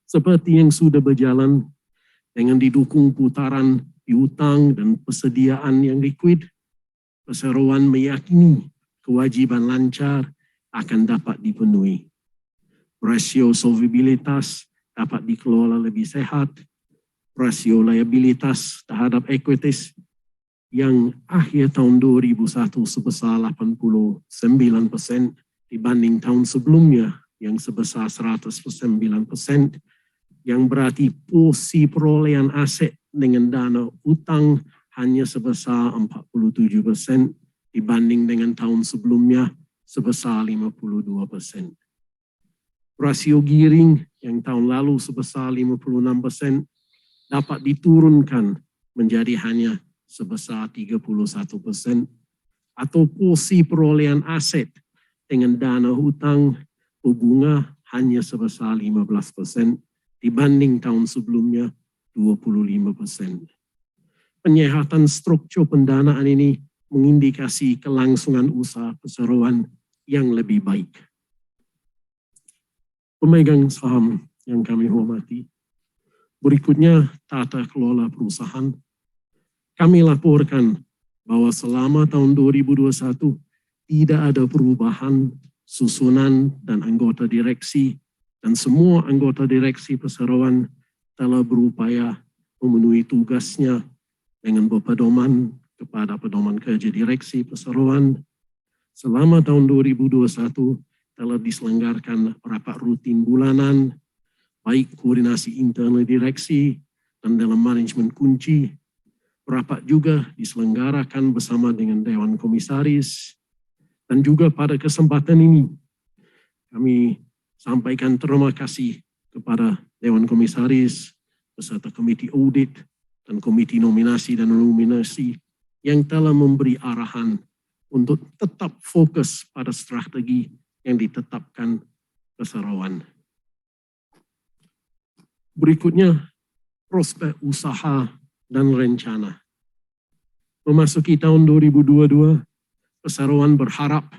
Speaker 6: Seperti yang sudah berjalan dengan didukung putaran piutang dan persediaan yang likuid, Perseroan meyakini kewajiban lancar akan dapat dipenuhi. Rasio solvabilitas dapat dikelola lebih sehat, rasio liabilitas terhadap ekuitas yang akhir tahun 2001 sebesar 89% dibanding tahun sebelumnya yang sebesar 109%, yang berarti porsi perolehan aset dengan dana utang hanya sebesar 47% dibanding dengan tahun sebelumnya sebesar 52%. Rasio gearing yang tahun lalu sebesar 56% dapat diturunkan menjadi hanya sebesar 31% atau porsi perolehan aset dengan dana hutang berbunga hanya sebesar 15% dibanding tahun sebelumnya 25%. Penyehatan struktur pendanaan ini mengindikasi kelangsungan usaha perseroan yang lebih baik. Pemegang saham yang kami hormati, berikutnya tata kelola perusahaan. Kami laporkan bahwa selama tahun 2021 tidak ada perubahan susunan dan anggota direksi, dan semua anggota direksi perseroan telah berupaya memenuhi tugasnya dengan berpedoman kepada pedoman kerja direksi perseroan. Selama tahun 2021 telah diselenggarakan rapat rutin bulanan, baik koordinasi internal direksi dan dalam manajemen kunci. Rapat juga diselenggarakan bersama dengan Dewan Komisaris, dan juga pada kesempatan ini kami sampaikan terima kasih kepada Dewan Komisaris beserta Komiti Audit dan Komiti Nominasi dan Nominasi yang telah memberi arahan untuk tetap fokus pada strategi yang ditetapkan perseroan. Berikutnya, prospek usaha dan rencana. Memasuki tahun 2022, perseroan berharap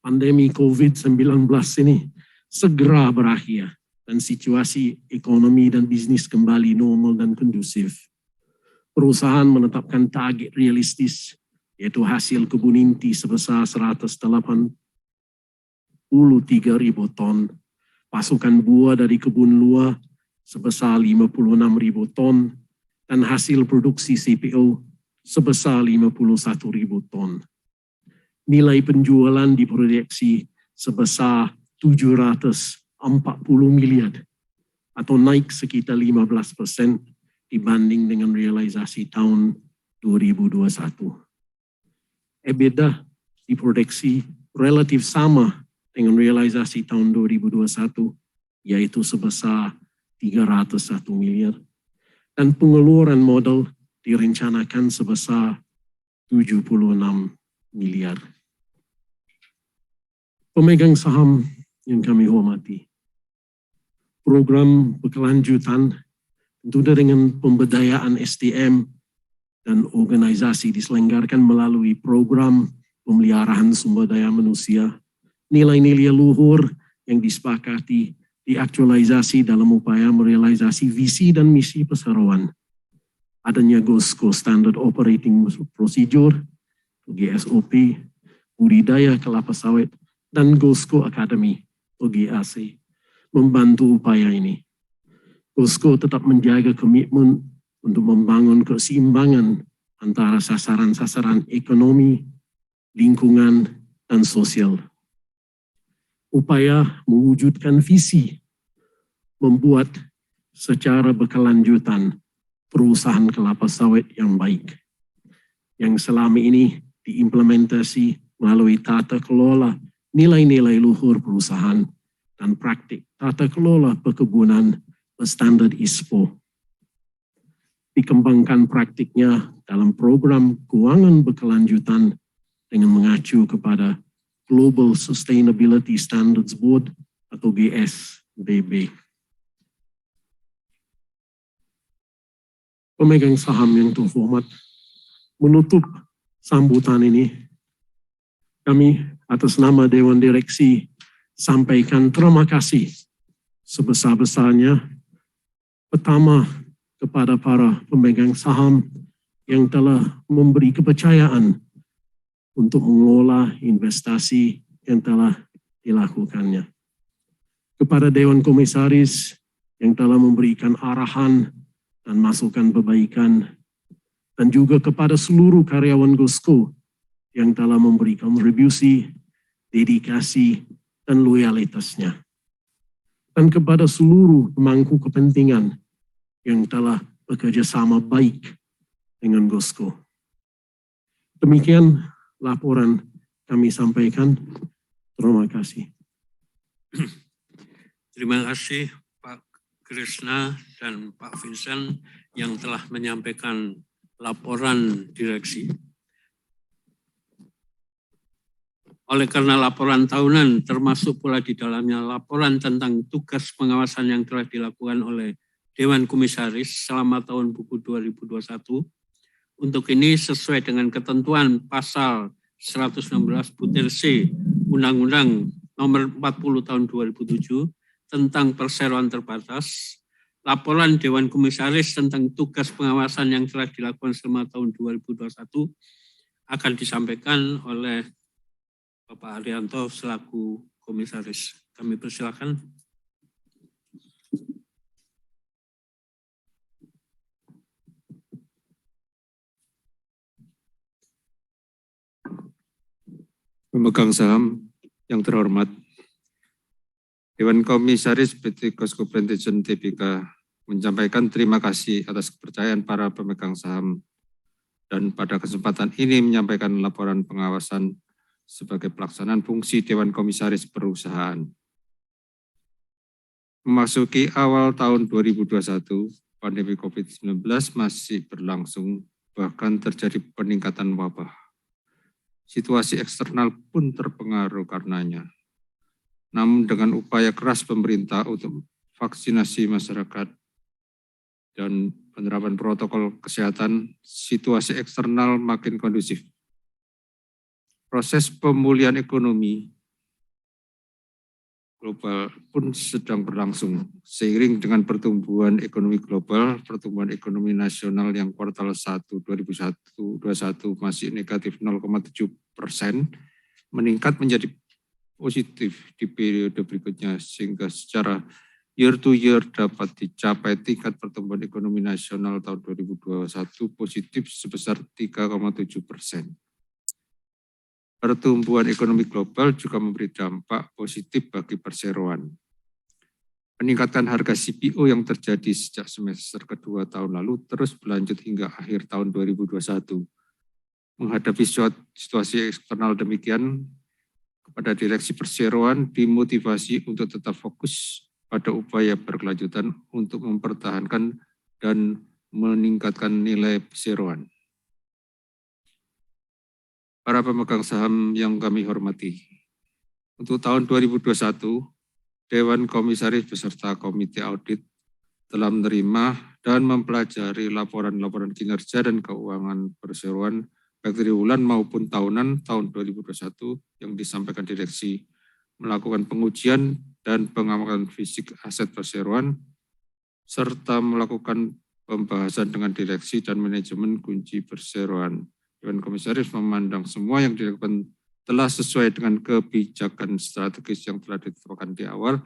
Speaker 6: pandemi COVID-19 ini segera berakhir dan situasi ekonomi dan bisnis kembali normal dan kondusif. Perusahaan menetapkan target realistis, yaitu hasil kebun inti sebesar 183.000 ton, pasukan buah dari kebun luar sebesar 56.000 ton, dan hasil produksi CPO sebesar 51.000 ton. Nilai penjualan diproyeksi sebesar 740 miliar atau naik sekitar 15% dibanding dengan realisasi tahun 2021. EBITDA diproyeksi relatif sama dengan realisasi tahun 2021, yaitu sebesar 301 miliar, dan pengeluaran modal direncanakan sebesar 76 miliar. Pemegang saham yang kami hormati, program berkelanjutan tentu dengan pemberdayaan SDM dan organisasi diselenggarakan melalui program pemeliharaan sumber daya manusia. Nilai-nilai luhur yang disepakati diaktualisasi dalam upaya merealisasi visi dan misi perseroan. Adanya GOSCO Standard Operating Procedure, GSOP, budidaya kelapa sawit, dan GOSCO Academy, GAC, membantu upaya ini. GOSCO tetap menjaga komitmen untuk membangun keseimbangan antara sasaran-sasaran ekonomi, lingkungan, dan sosial. Upaya mewujudkan visi membuat secara berkelanjutan perusahaan kelapa sawit yang baik, yang selama ini diimplementasi melalui tata kelola nilai-nilai luhur perusahaan dan praktik tata kelola perkebunan berstandar ISPO. Dikembangkan praktiknya dalam program keuangan berkelanjutan dengan mengacu kepada Global Sustainability Standards Board atau GSBB. Pemegang saham yang terhormat, menutup sambutan ini, kami atas nama Dewan Direksi sampaikan terima kasih sebesar-besarnya. Pertama, kepada para pemegang saham yang telah memberi kepercayaan untuk mengelola investasi yang telah dilakukannya. Kepada Dewan Komisaris yang telah memberikan arahan dan masukan perbaikan, dan juga kepada seluruh karyawan GOSCO yang telah memberi kontribusi, dedikasi, dan loyalitasnya. Dan kepada seluruh pemangku kepentingan yang telah bekerja sama baik dengan GOSCO. Demikian laporan kami sampaikan. Terima kasih.
Speaker 1: Terima kasih Pak Krishna dan Pak Vincent yang telah menyampaikan laporan direksi. Oleh karena laporan tahunan termasuk pula di dalamnya laporan tentang tugas pengawasan yang telah dilakukan oleh Dewan Komisaris selama tahun buku 2021, untuk ini sesuai dengan ketentuan pasal 116(c) Undang-Undang Nomor 40 Tahun 2007 tentang perseroan terbatas, laporan Dewan Komisaris tentang tugas pengawasan yang telah dilakukan selama tahun 2021 akan disampaikan oleh Bapak Arianto selaku Komisaris. Kami persilakan.
Speaker 7: Pemegang saham yang terhormat, Dewan Komisaris PT GOSCO Plantation Tbk menyampaikan terima kasih atas kepercayaan para pemegang saham dan pada kesempatan ini menyampaikan laporan pengawasan sebagai pelaksanaan fungsi Dewan Komisaris Perusahaan. Memasuki awal tahun 2021, pandemi COVID-19 masih berlangsung, bahkan terjadi peningkatan wabah. Situasi eksternal pun terpengaruh karenanya. Namun dengan upaya keras pemerintah untuk vaksinasi masyarakat dan penerapan protokol kesehatan, situasi eksternal makin kondusif. Proses pemulihan ekonomi global pun sedang berlangsung. Seiring dengan pertumbuhan ekonomi global, pertumbuhan ekonomi nasional yang kuartal 1 2021 masih negatif 0,7%, meningkat menjadi positif di periode berikutnya, sehingga secara year to year dapat dicapai tingkat pertumbuhan ekonomi nasional tahun 2021 positif sebesar 3,7%. Pertumbuhan ekonomi global juga memberi dampak positif bagi perseroan. Peningkatan harga CPO yang terjadi sejak semester kedua tahun lalu terus berlanjut hingga akhir tahun 2021. Menghadapi situasi eksternal demikian, kepada direksi perseroan dimotivasi untuk tetap fokus pada upaya berkelanjutan untuk mempertahankan dan meningkatkan nilai perseroan. Para pemegang saham yang kami hormati, untuk tahun 2021, Dewan Komisaris beserta Komite Audit telah menerima dan mempelajari laporan-laporan kinerja dan keuangan perseroan baik triwulan maupun tahunan tahun 2021 yang disampaikan direksi, melakukan pengujian dan pengamatan fisik aset perseroan, serta melakukan pembahasan dengan direksi dan manajemen kunci perseroan. Dewan Komisaris memandang semua yang dilakukan telah sesuai dengan kebijakan strategis yang telah ditetapkan di awal,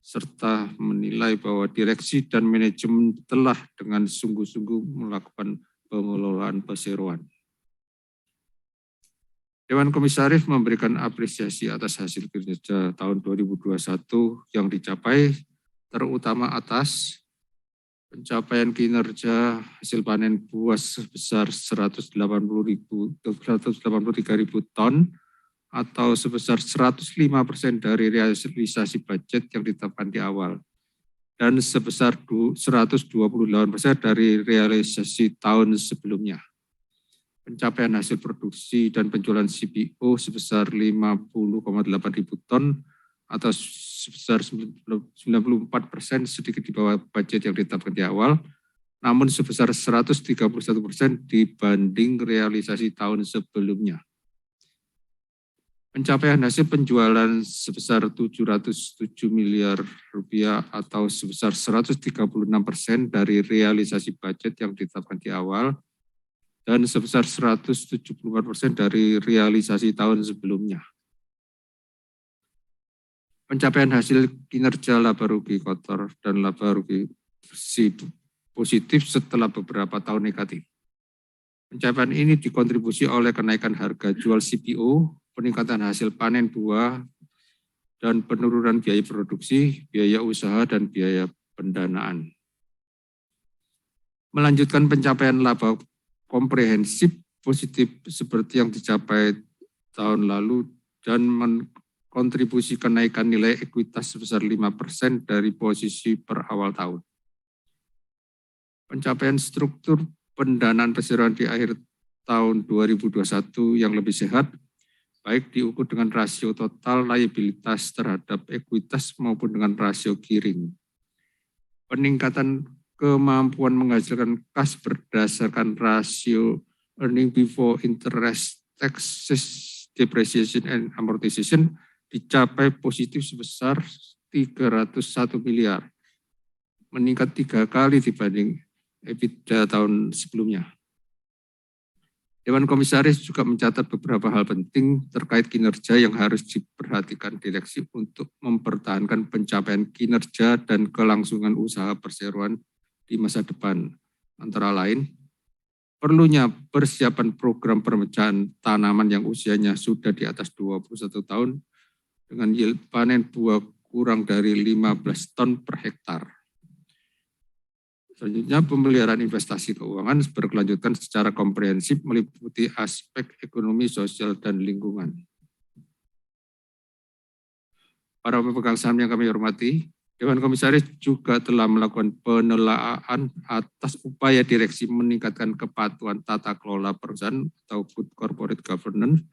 Speaker 7: serta menilai bahwa direksi dan manajemen telah dengan sungguh-sungguh melakukan pengelolaan perseroan. Dewan Komisaris memberikan apresiasi atas hasil kinerja tahun 2021 yang dicapai, terutama atas pencapaian kinerja hasil panen buah sebesar 183.000 ton atau sebesar 105% dari realisasi budget yang ditetapkan di awal dan sebesar 128% dari realisasi tahun sebelumnya. Pencapaian hasil produksi dan penjualan CPO sebesar 50,8 ribu ton atau sebesar 94% sedikit di bawah budget yang ditetapkan di awal, namun sebesar 131% dibanding realisasi tahun sebelumnya. Pencapaian hasil penjualan sebesar 707 miliar rupiah atau sebesar 136% dari realisasi budget yang ditetapkan di awal dan sebesar 174% dari realisasi tahun sebelumnya. Pencapaian hasil kinerja laba rugi kotor dan laba rugi bersih positif setelah beberapa tahun negatif. Pencapaian ini dikontribusi oleh kenaikan harga jual CPO, peningkatan hasil panen buah, dan penurunan biaya produksi, biaya usaha, dan biaya pendanaan. Melanjutkan pencapaian laba komprehensif positif seperti yang dicapai tahun lalu dan kontribusi kenaikan nilai ekuitas sebesar 5% dari posisi per awal tahun. Pencapaian struktur pendanaan perseroan di akhir tahun 2021 yang lebih sehat, baik diukur dengan rasio total liabilitas terhadap ekuitas maupun dengan rasio gearing. Peningkatan kemampuan menghasilkan kas berdasarkan rasio earning before interest, taxes, depreciation and amortization dicapai positif sebesar 301 miliar, meningkat 3 kali dibanding EBITDA tahun sebelumnya. Dewan Komisaris juga mencatat beberapa hal penting terkait kinerja yang harus diperhatikan direksi untuk mempertahankan pencapaian kinerja dan kelangsungan usaha perseroan di masa depan. Antara lain, perlunya persiapan program pemecahan tanaman yang usianya sudah di atas 21 tahun dengan yield panen buah kurang dari 15 ton per hektar. Selanjutnya, pemeliharaan investasi keuangan berkelanjutan secara komprehensif meliputi aspek ekonomi, sosial, dan lingkungan. Para pemegang saham yang kami hormati, Dewan Komisaris juga telah melakukan penelaahan atas upaya direksi meningkatkan kepatuhan tata kelola perusahaan atau good corporate governance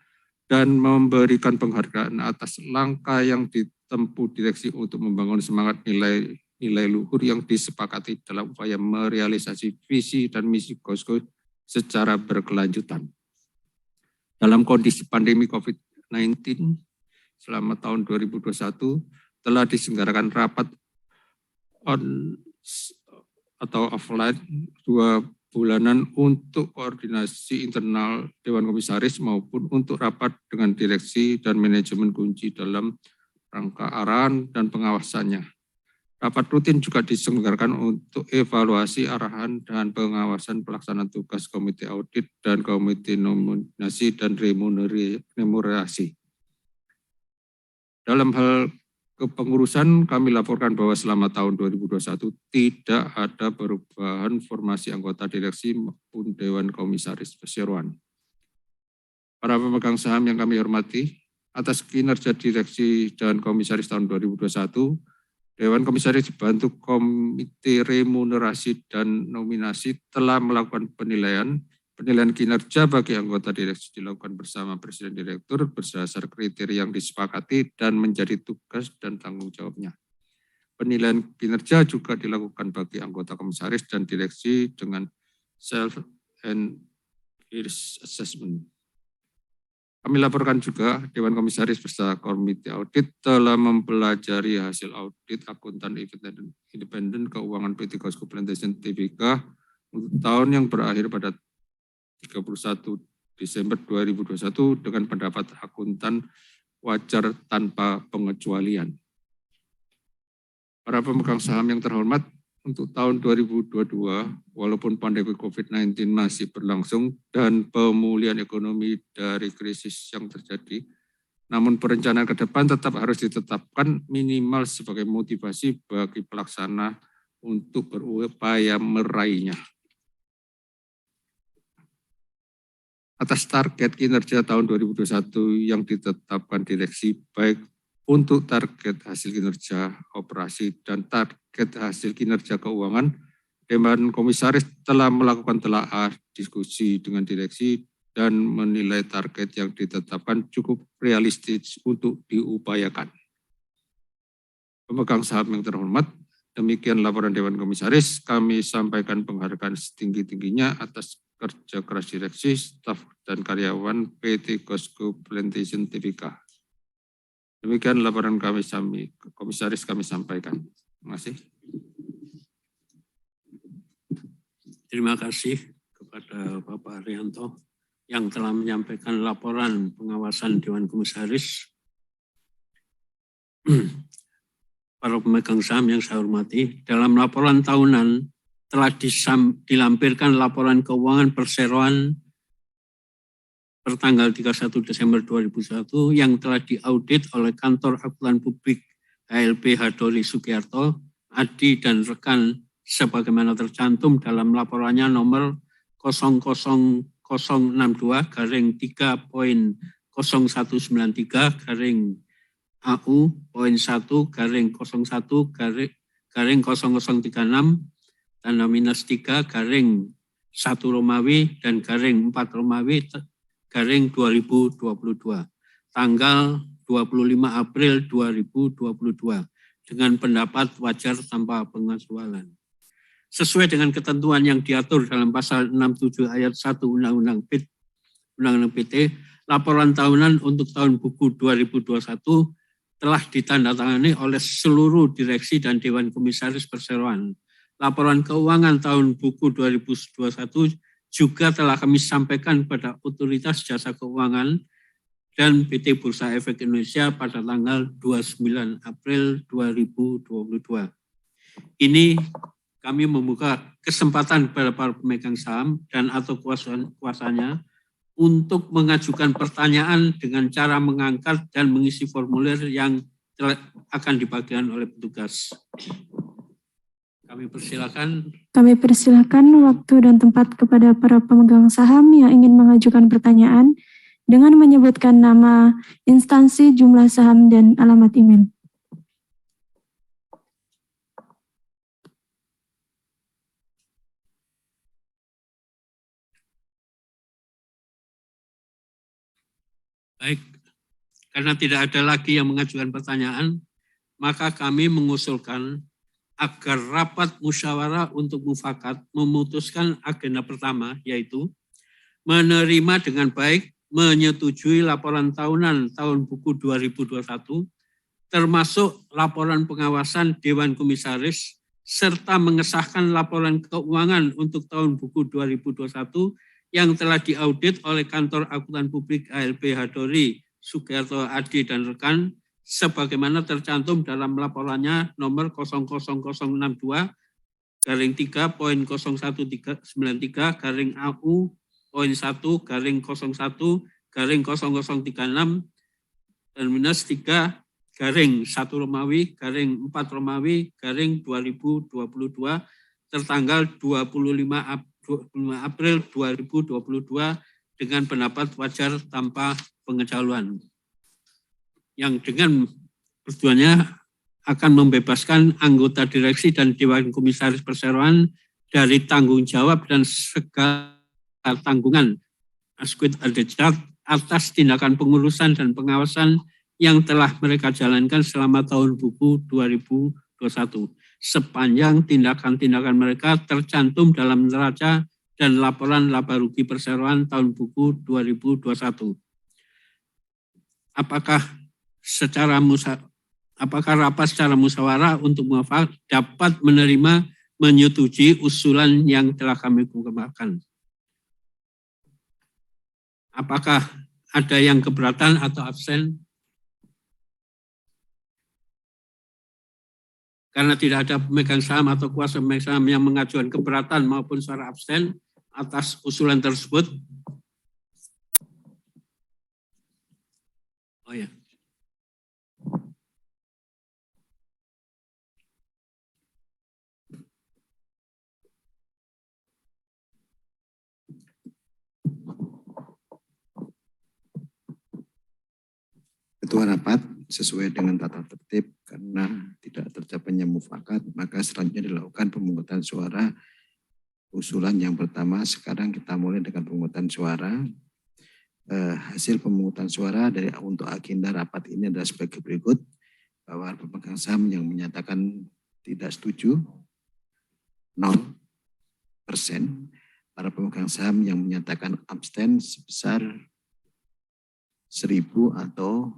Speaker 7: dan memberikan penghargaan atas langkah yang ditempuh direksi untuk membangun semangat nilai luhur yang disepakati dalam upaya merealisasi visi dan misi KOSKO secara berkelanjutan. Dalam kondisi pandemi COVID-19 selama tahun 2021 telah diselenggarakan rapat on atau offline 2 bulanan untuk koordinasi internal Dewan Komisaris maupun untuk rapat dengan direksi dan manajemen kunci dalam rangka arahan dan pengawasannya. Rapat rutin juga diselenggarakan untuk evaluasi arahan dan pengawasan pelaksanaan tugas Komite Audit dan Komite Nominasi dan Remunerasi. Dalam hal kepengurusan, kami laporkan bahwa selama tahun 2021 tidak ada perubahan formasi anggota direksi maupun Dewan Komisaris Perseroan. Para pemegang saham yang kami hormati, atas kinerja direksi dan komisaris tahun 2021, Dewan Komisaris dibantu Komite Remunerasi dan Nominasi telah melakukan penilaian kinerja bagi anggota direksi dilakukan bersama Presiden Direktur berdasar kriteria yang disepakati dan menjadi tugas dan tanggung jawabnya. Penilaian kinerja juga dilakukan bagi anggota komisaris dan direksi dengan self and risk assessment. Kami laporkan juga Dewan Komisaris beserta Komite Audit telah mempelajari hasil audit akuntan independen keuangan PT KOSKO Plantation Tbk untuk tahun yang berakhir pada 31 Desember 2021 dengan pendapat akuntan wajar tanpa pengecualian. Para pemegang saham yang terhormat, untuk tahun 2022, walaupun pandemi COVID-19 masih berlangsung dan pemulihan ekonomi dari krisis yang terjadi, namun perencanaan ke depan tetap harus ditetapkan minimal sebagai motivasi bagi pelaksana untuk berupaya meraihnya. Atas target kinerja tahun 2021 yang ditetapkan direksi, baik untuk target hasil kinerja operasi dan target hasil kinerja keuangan, Dewan Komisaris telah melakukan telaah diskusi dengan direksi dan menilai target yang ditetapkan cukup realistis untuk diupayakan. Pemegang saham yang terhormat, demikian laporan Dewan Komisaris. Kami sampaikan penghargaan setinggi-tingginya atas kerja keras direksi, staf, dan karyawan PT KOSKO Plantation Tbk. Demikian laporan Komisaris kami sampaikan. Terima kasih.
Speaker 1: Terima kasih kepada Bapak Haryanto yang telah menyampaikan laporan pengawasan Dewan Komisaris. Para pemegang saham yang saya hormati, dalam laporan tahunan telah dilampirkan laporan keuangan perseroan pertanggal 31 Desember 2021 yang telah diaudit oleh Kantor Akuntan Publik HLP Hadori Sugiarto, Adi dan rekan sebagaimana tercantum dalam laporannya nomor 000-3.01-01-01-0036 tanda minus 3 garing 1 Romawi dan garing 4 Romawi garing 2022 tanggal 25 April 2022 dengan pendapat wajar tanpa pengecualian. Sesuai dengan ketentuan yang diatur dalam pasal 67 ayat 1 Undang-Undang PT, laporan tahunan untuk tahun buku 2021 telah ditandatangani oleh seluruh direksi dan Dewan Komisaris Perseroan. Laporan keuangan tahun buku 2021 juga telah kami sampaikan pada Otoritas Jasa Keuangan dan PT Bursa Efek Indonesia pada tanggal 29 April 2022. Ini kami membuka kesempatan kepada para pemegang saham dan atau kuasanya untuk mengajukan pertanyaan dengan cara mengangkat dan mengisi formulir yang akan dibagikan oleh petugas. Kami persilakan
Speaker 2: waktu dan tempat kepada para pemegang saham yang ingin mengajukan pertanyaan dengan menyebutkan nama, instansi, jumlah saham, dan alamat email.
Speaker 1: Baik, karena tidak ada lagi yang mengajukan pertanyaan, maka kami mengusulkan agar rapat musyawarah untuk mufakat memutuskan agenda pertama, yaitu menerima dengan baik, menyetujui laporan tahunan tahun buku 2021, termasuk laporan pengawasan Dewan Komisaris, serta mengesahkan laporan keuangan untuk tahun buku 2021 yang telah diaudit oleh Kantor Akuntan Publik ALP Hadori, Sugiarto Adi dan rekan, sebagaimana tercantum dalam laporannya nomor 00062-01-AU.1-01-0036 terminus 3/1 Romawi /4 Romawi /2022 tertanggal 25 April 2022 dengan pendapat wajar tanpa pengecualian. Yang dengan persetujuannya akan membebaskan anggota direksi dan Dewan Komisaris Perseroan dari tanggung jawab dan segala tanggungan Asquith Aldejad atas tindakan pengurusan dan pengawasan yang telah mereka jalankan selama tahun buku 2021. Sepanjang tindakan-tindakan mereka tercantum dalam neraca dan laporan laba rugi perseroan tahun buku 2021. Apakah rapat secara musyawarah untuk mufakat dapat menerima menyetujui usulan yang telah kami kemukakan? Apakah ada yang keberatan atau absen? Karena tidak ada pemegang saham atau kuasa pemegang saham yang mengajukan keberatan maupun suara absen atas usulan tersebut. Oh ya.
Speaker 4: Ketua rapat sesuai dengan tata tertib karena tidak tercapainya mufakat, maka selanjutnya dilakukan pemungutan suara usulan yang pertama. Sekarang kita mulai dengan pemungutan suara. Hasil pemungutan suara untuk agenda rapat ini adalah sebagai berikut, bahwa pemegang saham yang menyatakan tidak setuju 0%, para pemegang saham yang menyatakan abstain sebesar 1.000 atau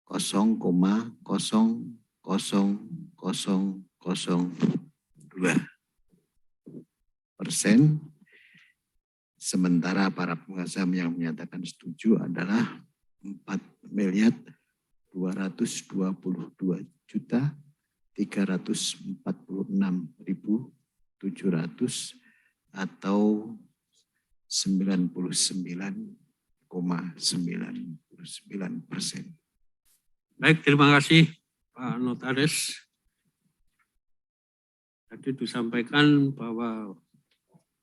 Speaker 4: 0,00002%. Sementara para pemegang saham yang menyatakan setuju adalah 4.242.346.700 atau 99,99%.
Speaker 1: Baik, terima kasih Pak Notaris. Tadi disampaikan bahwa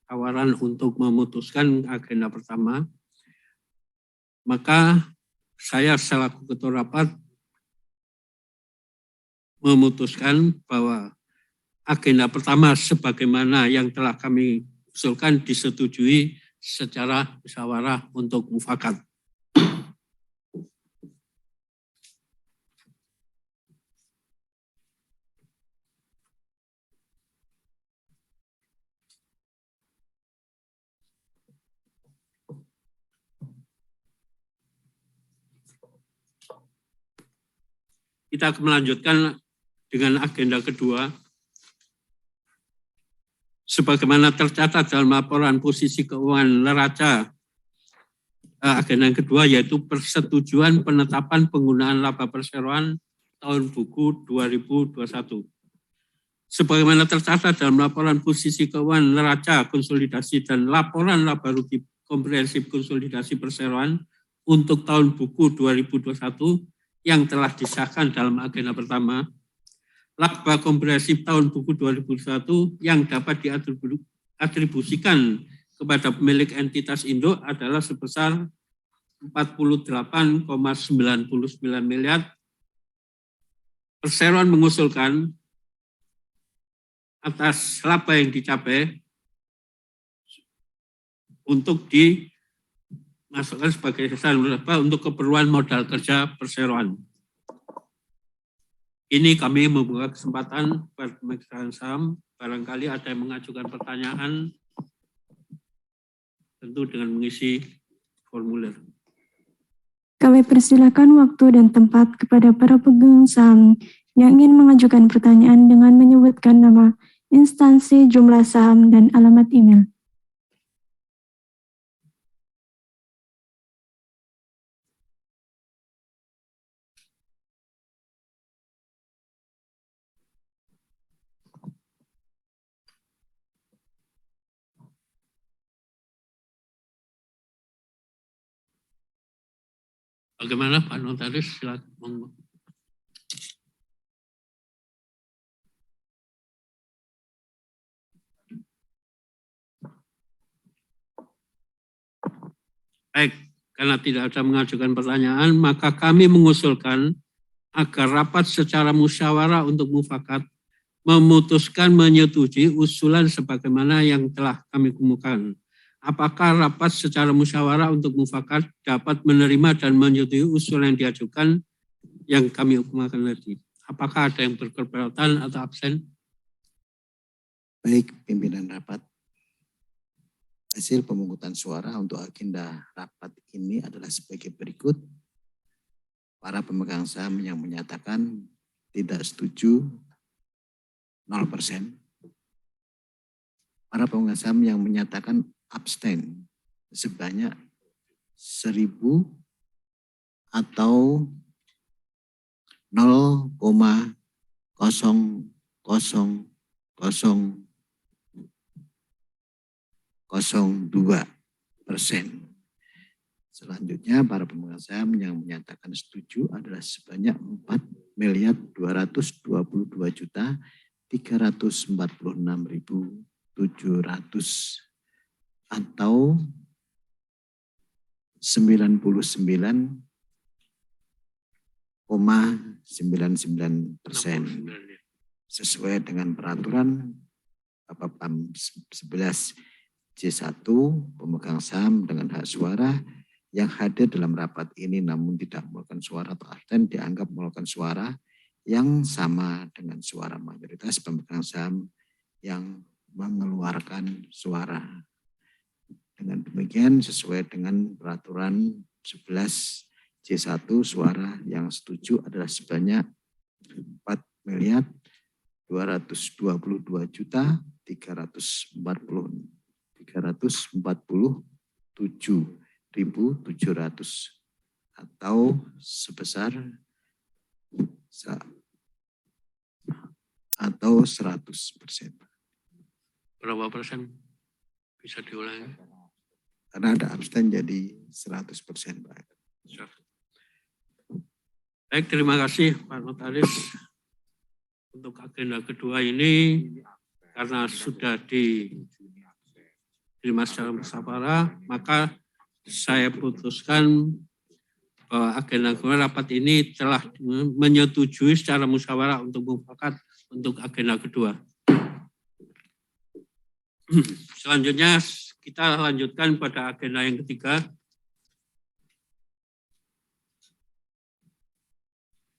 Speaker 1: tawaran untuk memutuskan agenda pertama, maka saya selaku ketua rapat memutuskan bahwa agenda pertama sebagaimana yang telah kami usulkan disetujui secara musyawarah untuk mufakat. Kita akan melanjutkan dengan agenda kedua. Sebagaimana tercatat dalam laporan posisi keuangan neraca, agenda yang kedua yaitu persetujuan penetapan penggunaan laba perseroan tahun buku 2021. Sebagaimana tercatat dalam laporan posisi keuangan neraca konsolidasi dan laporan laba rugi komprehensif konsolidasi perseroan untuk tahun buku 2021 yang telah disahkan dalam agenda pertama, laba komprehensif tahun buku 2021 yang dapat diatribusikan kepada pemilik entitas induk adalah sebesar 48,99 miliar. Perseroan mengusulkan atas laba yang dicapai untuk masukkan sebagai sisa laba untuk keperluan modal kerja perseroan. Ini kami membuka kesempatan pada pemegang saham, barangkali ada yang mengajukan pertanyaan, tentu dengan mengisi formulir.
Speaker 2: Kami persilakan waktu dan tempat kepada para pemegang saham yang ingin mengajukan pertanyaan dengan menyebutkan nama, instansi, jumlah saham, dan alamat email.
Speaker 1: Bagaimana Pak Notaris? Silakan. Baik, karena tidak ada mengajukan pertanyaan, maka kami mengusulkan agar rapat secara musyawarah untuk mufakat memutuskan menyetujui usulan sebagaimana yang telah kami kemukakan. Apakah rapat secara musyawarah untuk mufakat dapat menerima dan menyetujui usul yang diajukan yang kami kemukakan tadi? Apakah ada yang berkeberatan atau absen?
Speaker 4: Baik, pimpinan rapat. Hasil pemungutan suara untuk agenda rapat ini adalah sebagai berikut. Para pemegang saham yang menyatakan tidak setuju 0%. Para pemegang saham yang menyatakan abstain sebanyak 1.000 atau 0,00002%. Selanjutnya para pemegang saham yang menyatakan setuju adalah sebanyak 4.222.346.700 atau 99,99% sesuai dengan peraturan Bapepam 11 C1 pemegang saham dengan hak suara yang hadir dalam rapat ini namun tidak mengeluarkan suara atau abstain dianggap mengeluarkan suara yang sama dengan suara mayoritas pemegang saham yang mengeluarkan suara. Dengan demikian sesuai dengan peraturan 11 C1 suara yang setuju adalah sebanyak 4.222.347.700 atau sebesar 100%.
Speaker 1: Berapa persen? Bisa diulangi?
Speaker 4: Karena ada abstain jadi 100%, Pak.
Speaker 1: Baik, terima kasih Pak Notaris. Untuk agenda kedua ini, karena sudah diterima secara musyawarah, maka saya putuskan bahwa agenda kedua rapat ini telah menyetujui secara musyawarah untuk mufakat untuk agenda kedua. Selanjutnya kita lanjutkan pada agenda yang ketiga,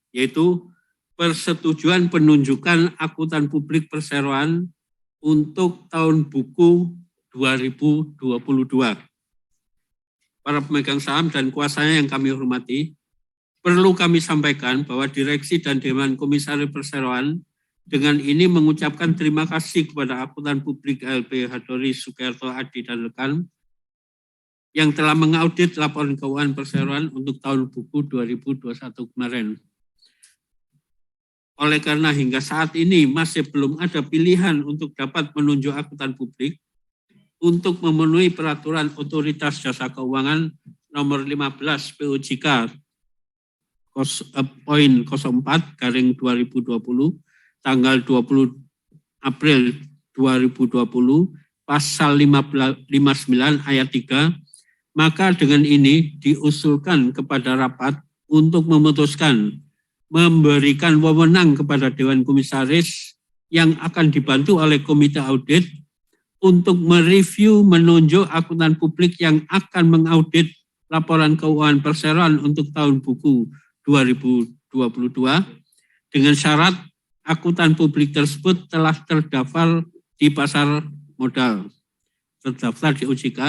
Speaker 1: yaitu persetujuan penunjukan akuntan publik perseroan untuk tahun buku 2022. Para pemegang saham dan kuasanya yang kami hormati, perlu kami sampaikan bahwa Direksi dan Dewan Komisaris Perseroan dengan ini mengucapkan terima kasih kepada akuntan publik LP Hadori Sukerto Adi dan rekan yang telah mengaudit laporan keuangan perseroan untuk tahun buku 2021 kemarin. Oleh karena hingga saat ini masih belum ada pilihan untuk dapat menunjuk akuntan publik untuk memenuhi peraturan Otoritas Jasa Keuangan nomor 15 POJK poin 04/2020 tanggal 20 April 2020 pasal 59 ayat 3, maka dengan ini diusulkan kepada rapat untuk memutuskan memberikan wewenang kepada Dewan Komisaris yang akan dibantu oleh Komite Audit untuk mereview menunjuk akuntan publik yang akan mengaudit laporan keuangan perseroan untuk tahun buku 2022 dengan syarat akuntan publik tersebut telah terdaftar di pasar modal, terdaftar di OJK,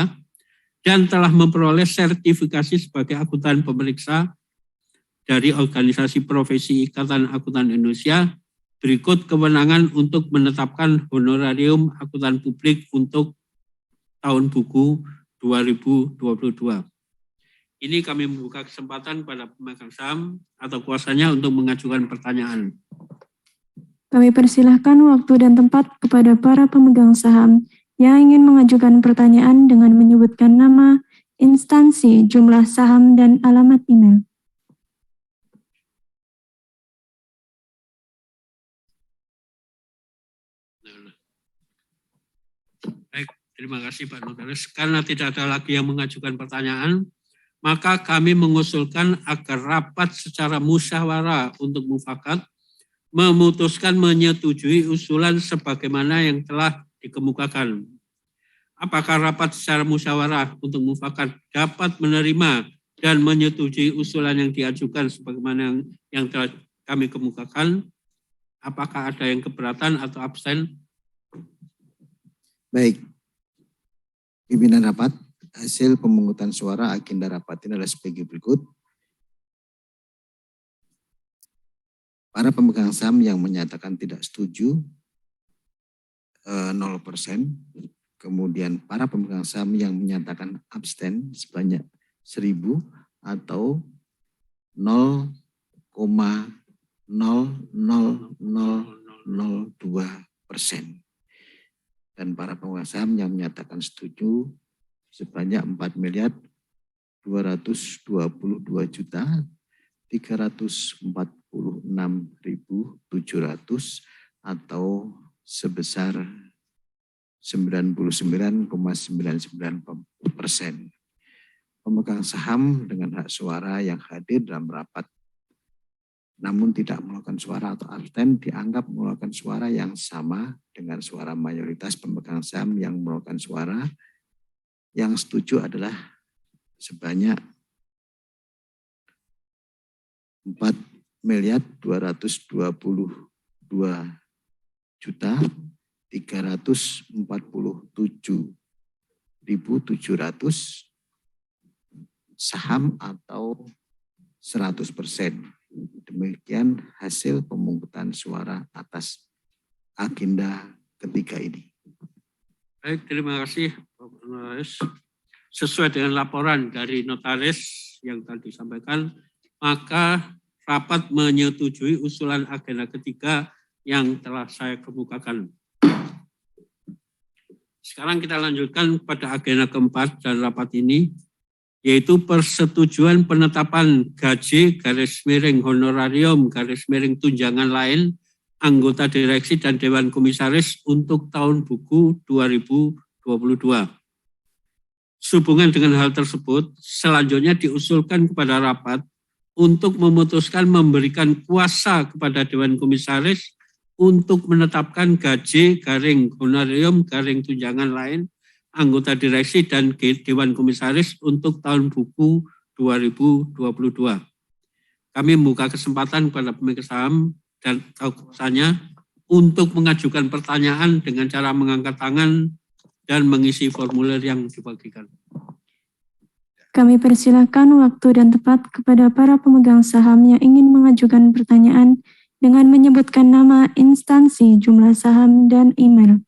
Speaker 1: dan telah memperoleh sertifikasi sebagai akuntan pemeriksa dari Organisasi Profesi Ikatan Akuntan Indonesia. Berikut kewenangan untuk menetapkan honorarium akuntan publik untuk tahun buku 2022. Ini kami membuka kesempatan pada pemegang saham atau kuasanya untuk mengajukan pertanyaan.
Speaker 3: Kami persilahkan waktu dan tempat kepada para pemegang saham yang ingin mengajukan pertanyaan dengan menyebutkan nama, instansi, jumlah saham, dan alamat email.
Speaker 1: Baik, terima kasih Pak Notaris. Karena tidak ada lagi yang mengajukan pertanyaan, maka kami mengusulkan agar rapat secara musyawarah untuk mufakat memutuskan menyetujui usulan sebagaimana yang telah dikemukakan. Apakah rapat secara musyawarah untuk mufakat dapat menerima dan menyetujui usulan yang diajukan sebagaimana yang telah kami kemukakan? Apakah ada yang keberatan atau absen?
Speaker 4: Baik, pimpinan rapat, hasil pemungutan suara agenda rapat ini adalah sebagai berikut. Para pemegang saham yang menyatakan tidak setuju 0%, kemudian para pemegang saham yang menyatakan abstain sebanyak 1.000 atau 0,00002%. Dan para pemegang saham yang menyatakan setuju sebanyak 4.222.346.700 atau sebesar 99,99%. Pemegang saham dengan hak suara yang hadir dalam rapat namun tidak mengeluarkan suara atau abstain dianggap mengeluarkan suara yang sama dengan suara mayoritas pemegang saham yang mengeluarkan suara. Yang setuju adalah sebanyak 4.222.347.700 saham atau 100%. Demikian hasil pemungutan suara atas agenda ketiga ini.
Speaker 1: Baik, terima kasih Pak Notaris. Sesuai dengan laporan dari notaris yang tadi disampaikan, maka rapat menyetujui usulan agenda ketiga yang telah saya kemukakan. Sekarang kita lanjutkan pada agenda keempat dan rapat ini, yaitu persetujuan penetapan gaji _honorarium _tunjangan lain anggota direksi dan Dewan Komisaris untuk tahun buku 2022. Sehubungan dengan hal tersebut, selanjutnya diusulkan kepada rapat untuk memutuskan memberikan kuasa kepada Dewan Komisaris untuk menetapkan gaji _honorarium _tunjangan lain anggota direksi dan Dewan Komisaris untuk tahun buku 2022. Kami membuka kesempatan kepada pemegang saham dan kuasanya untuk mengajukan pertanyaan dengan cara mengangkat tangan dan mengisi formulir yang dibagikan.
Speaker 3: Kami persilahkan waktu dan tempat kepada para pemegang saham yang ingin mengajukan pertanyaan dengan menyebutkan nama, instansi, jumlah saham, dan email.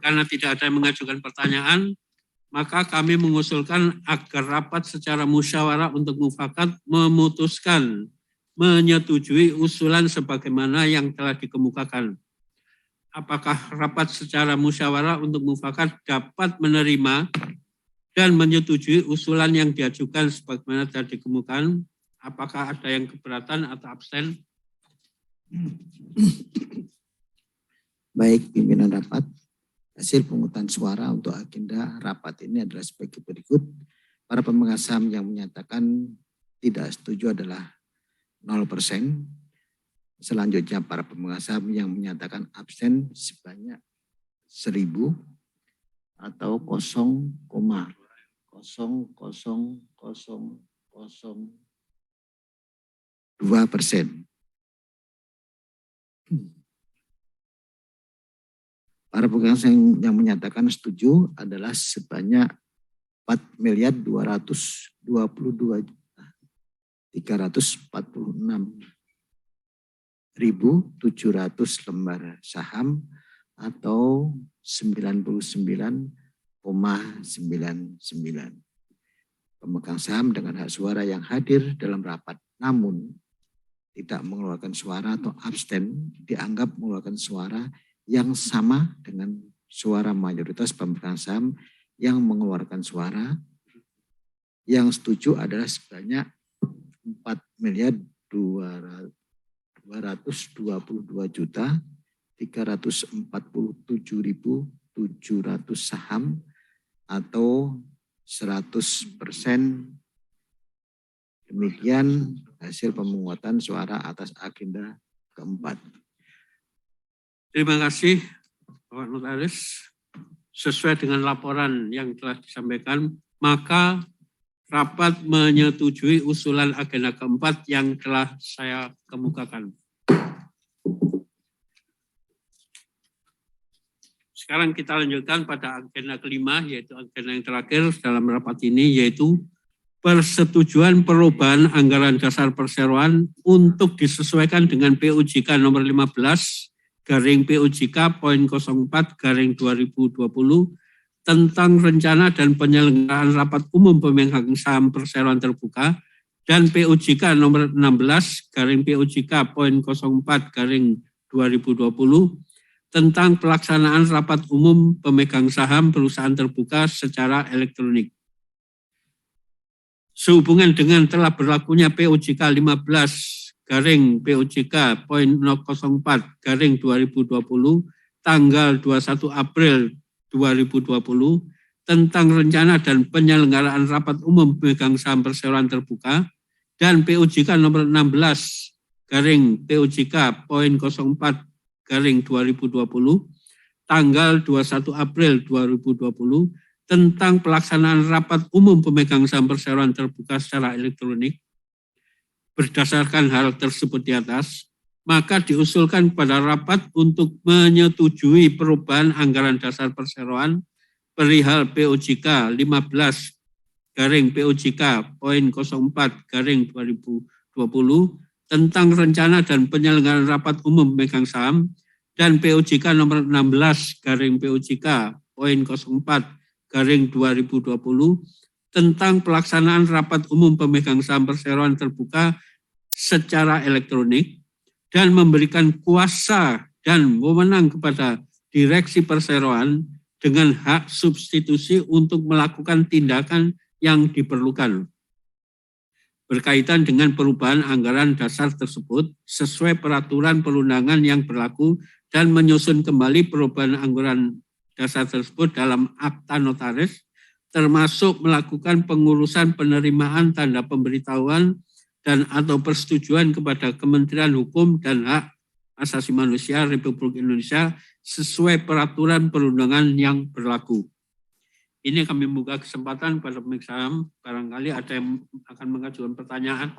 Speaker 1: Karena tidak ada yang mengajukan pertanyaan, maka kami mengusulkan agar rapat secara musyawarah untuk mufakat memutuskan menyetujui usulan sebagaimana yang telah dikemukakan. Apakah rapat secara musyawarah untuk mufakat dapat menerima dan menyetujui usulan yang diajukan sebagaimana telah dikemukakan? Apakah ada yang keberatan atau absen?
Speaker 4: Baik, pimpinan rapat. Hasil pemungutan suara untuk agenda rapat ini adalah sebagai berikut. Para pemegang saham yang menyatakan tidak setuju adalah 0%. Selanjutnya para pemegang saham yang menyatakan absen sebanyak 1.000 atau 0,00002%. Para pemegang saham yang menyatakan setuju adalah sebanyak 4.222.346.700 lembar saham atau 99,99. Pemegang saham dengan hak suara yang hadir dalam rapat namun tidak mengeluarkan suara atau abstain dianggap mengeluarkan suara yang sama dengan suara mayoritas pemegang saham yang mengeluarkan suara. Yang setuju adalah sebanyak 4.222.347.700 saham atau 100%. Demikian hasil pemungutan suara atas agenda keempat.
Speaker 1: Terima kasih Bapak Notaris. Sesuai dengan laporan yang telah disampaikan, maka rapat menyetujui usulan agenda keempat yang telah saya kemukakan. Sekarang kita lanjutkan pada agenda kelima, yaitu agenda yang terakhir dalam rapat ini, yaitu persetujuan perubahan anggaran dasar perseroan untuk disesuaikan dengan PUJK nomor 15 garing PUJK poin 04 garing 2020 tentang rencana dan penyelenggaraan rapat umum pemegang saham perseroan terbuka dan PUJK nomor 16 garing PUJK poin 04 garing 2020 tentang pelaksanaan rapat umum pemegang saham perusahaan terbuka secara elektronik. Sehubungan dengan telah berlakunya PUJK 15 garing PUJK poin 04 garing 2020 tanggal 21 April 2020 tentang rencana dan penyelenggaraan rapat umum pemegang saham perseroan terbuka dan PUJK nomor 16 garing PUJK poin 04 garing 2020 tanggal 21 April 2020 tentang pelaksanaan rapat umum pemegang saham perseroan terbuka secara elektronik. Berdasarkan hal tersebut di atas, maka diusulkan kepada rapat untuk menyetujui perubahan anggaran dasar perseroan perihal PUJK 15 garing PUJK poin 04 garing 2020 tentang rencana dan penyelenggaraan rapat umum pemegang saham dan PUJK nomor 16 garing PUJK poin 04 garing 2020 tentang pelaksanaan rapat umum pemegang saham perseroan terbuka secara elektronik dan memberikan kuasa dan wewenang kepada direksi perseroan dengan hak substitusi untuk melakukan tindakan yang diperlukan berkaitan dengan perubahan anggaran dasar tersebut sesuai peraturan perundangan yang berlaku dan menyusun kembali perubahan anggaran dasar tersebut dalam akta notaris, termasuk melakukan pengurusan penerimaan tanda pemberitahuan dan atau persetujuan kepada Kementerian Hukum dan Hak Asasi Manusia Republik Indonesia sesuai peraturan perundangan yang berlaku. Ini kami membuka kesempatan pada pemegang saham, barangkali ada yang akan mengajukan pertanyaan.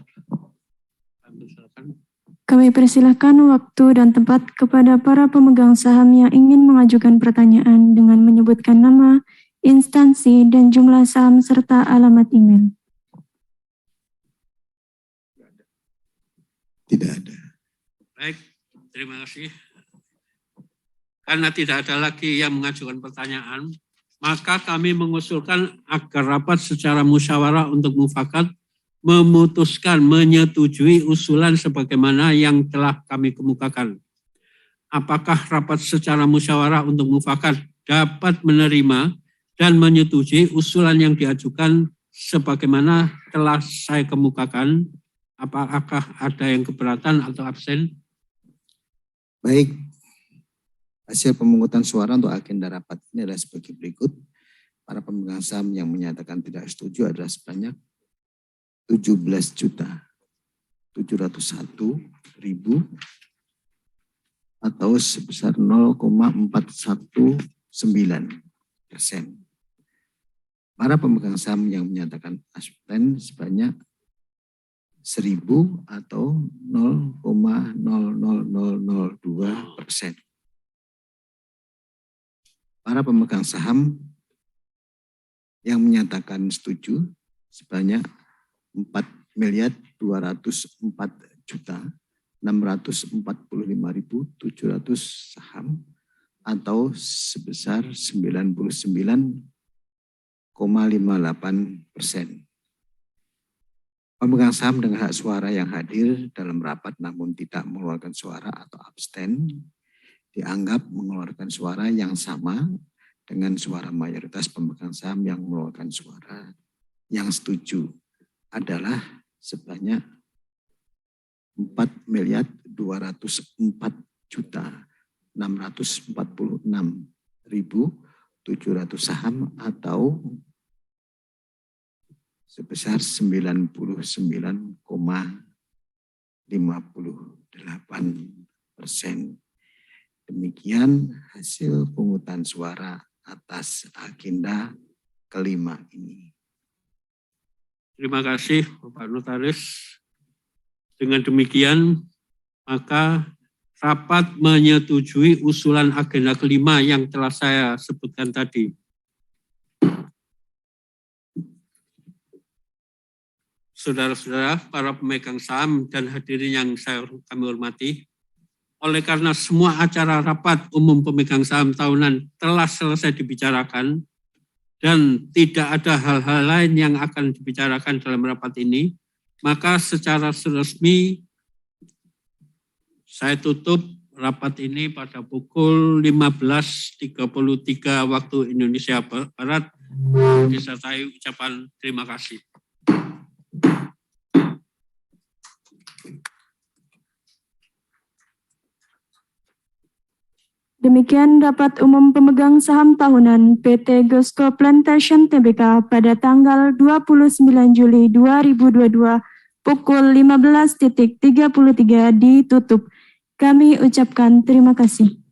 Speaker 3: Kami persilahkan waktu dan tempat kepada para pemegang saham yang ingin mengajukan pertanyaan dengan menyebutkan nama, instansi, dan jumlah saham serta alamat email.
Speaker 4: Tidak ada.
Speaker 1: Baik, terima kasih. Karena tidak ada lagi yang mengajukan pertanyaan, maka kami mengusulkan agar rapat secara musyawarah untuk mufakat memutuskan menyetujui usulan sebagaimana yang telah kami kemukakan. Apakah rapat secara musyawarah untuk mufakat dapat menerima dan menyetujui usulan yang diajukan sebagaimana telah saya kemukakan? Apakah ada yang keberatan atau absen?
Speaker 4: Baik, hasil pemungutan suara untuk agenda rapat ini adalah sebagai berikut. Para pemegang saham yang menyatakan tidak setuju adalah sebanyak 17.701.000 atau sebesar 0,419%. Para pemegang saham yang menyatakan abstain sebanyak 1.000 atau 0,00002%. Para pemegang saham yang menyatakan setuju sebanyak 4.204.645.700 saham atau sebesar 99,58%. Pemegang saham dengan hak suara yang hadir dalam rapat namun tidak mengeluarkan suara atau abstain dianggap mengeluarkan suara yang sama dengan suara mayoritas pemegang saham yang mengeluarkan suara yang setuju adalah sebanyak 4.204.646.700 saham atau sebesar 99,58%. Demikian hasil pemungutan suara atas agenda kelima ini.
Speaker 1: Terima kasih Bapak Notaris. Dengan demikian, maka rapat menyetujui usulan agenda kelima yang telah saya sebutkan tadi. Saudara-saudara, para pemegang saham dan hadirin yang kami hormati, oleh karena semua acara rapat umum pemegang saham tahunan telah selesai dibicarakan dan tidak ada hal-hal lain yang akan dibicarakan dalam rapat ini, maka secara resmi saya tutup rapat ini pada pukul 15.33 waktu Indonesia Barat. Disertai ucapan terima kasih.
Speaker 2: Demikian rapat umum pemegang saham tahunan PT Gosco Plantation Tbk pada tanggal 29 Juli 2022 pukul 15.33 ditutup. Kami ucapkan terima kasih.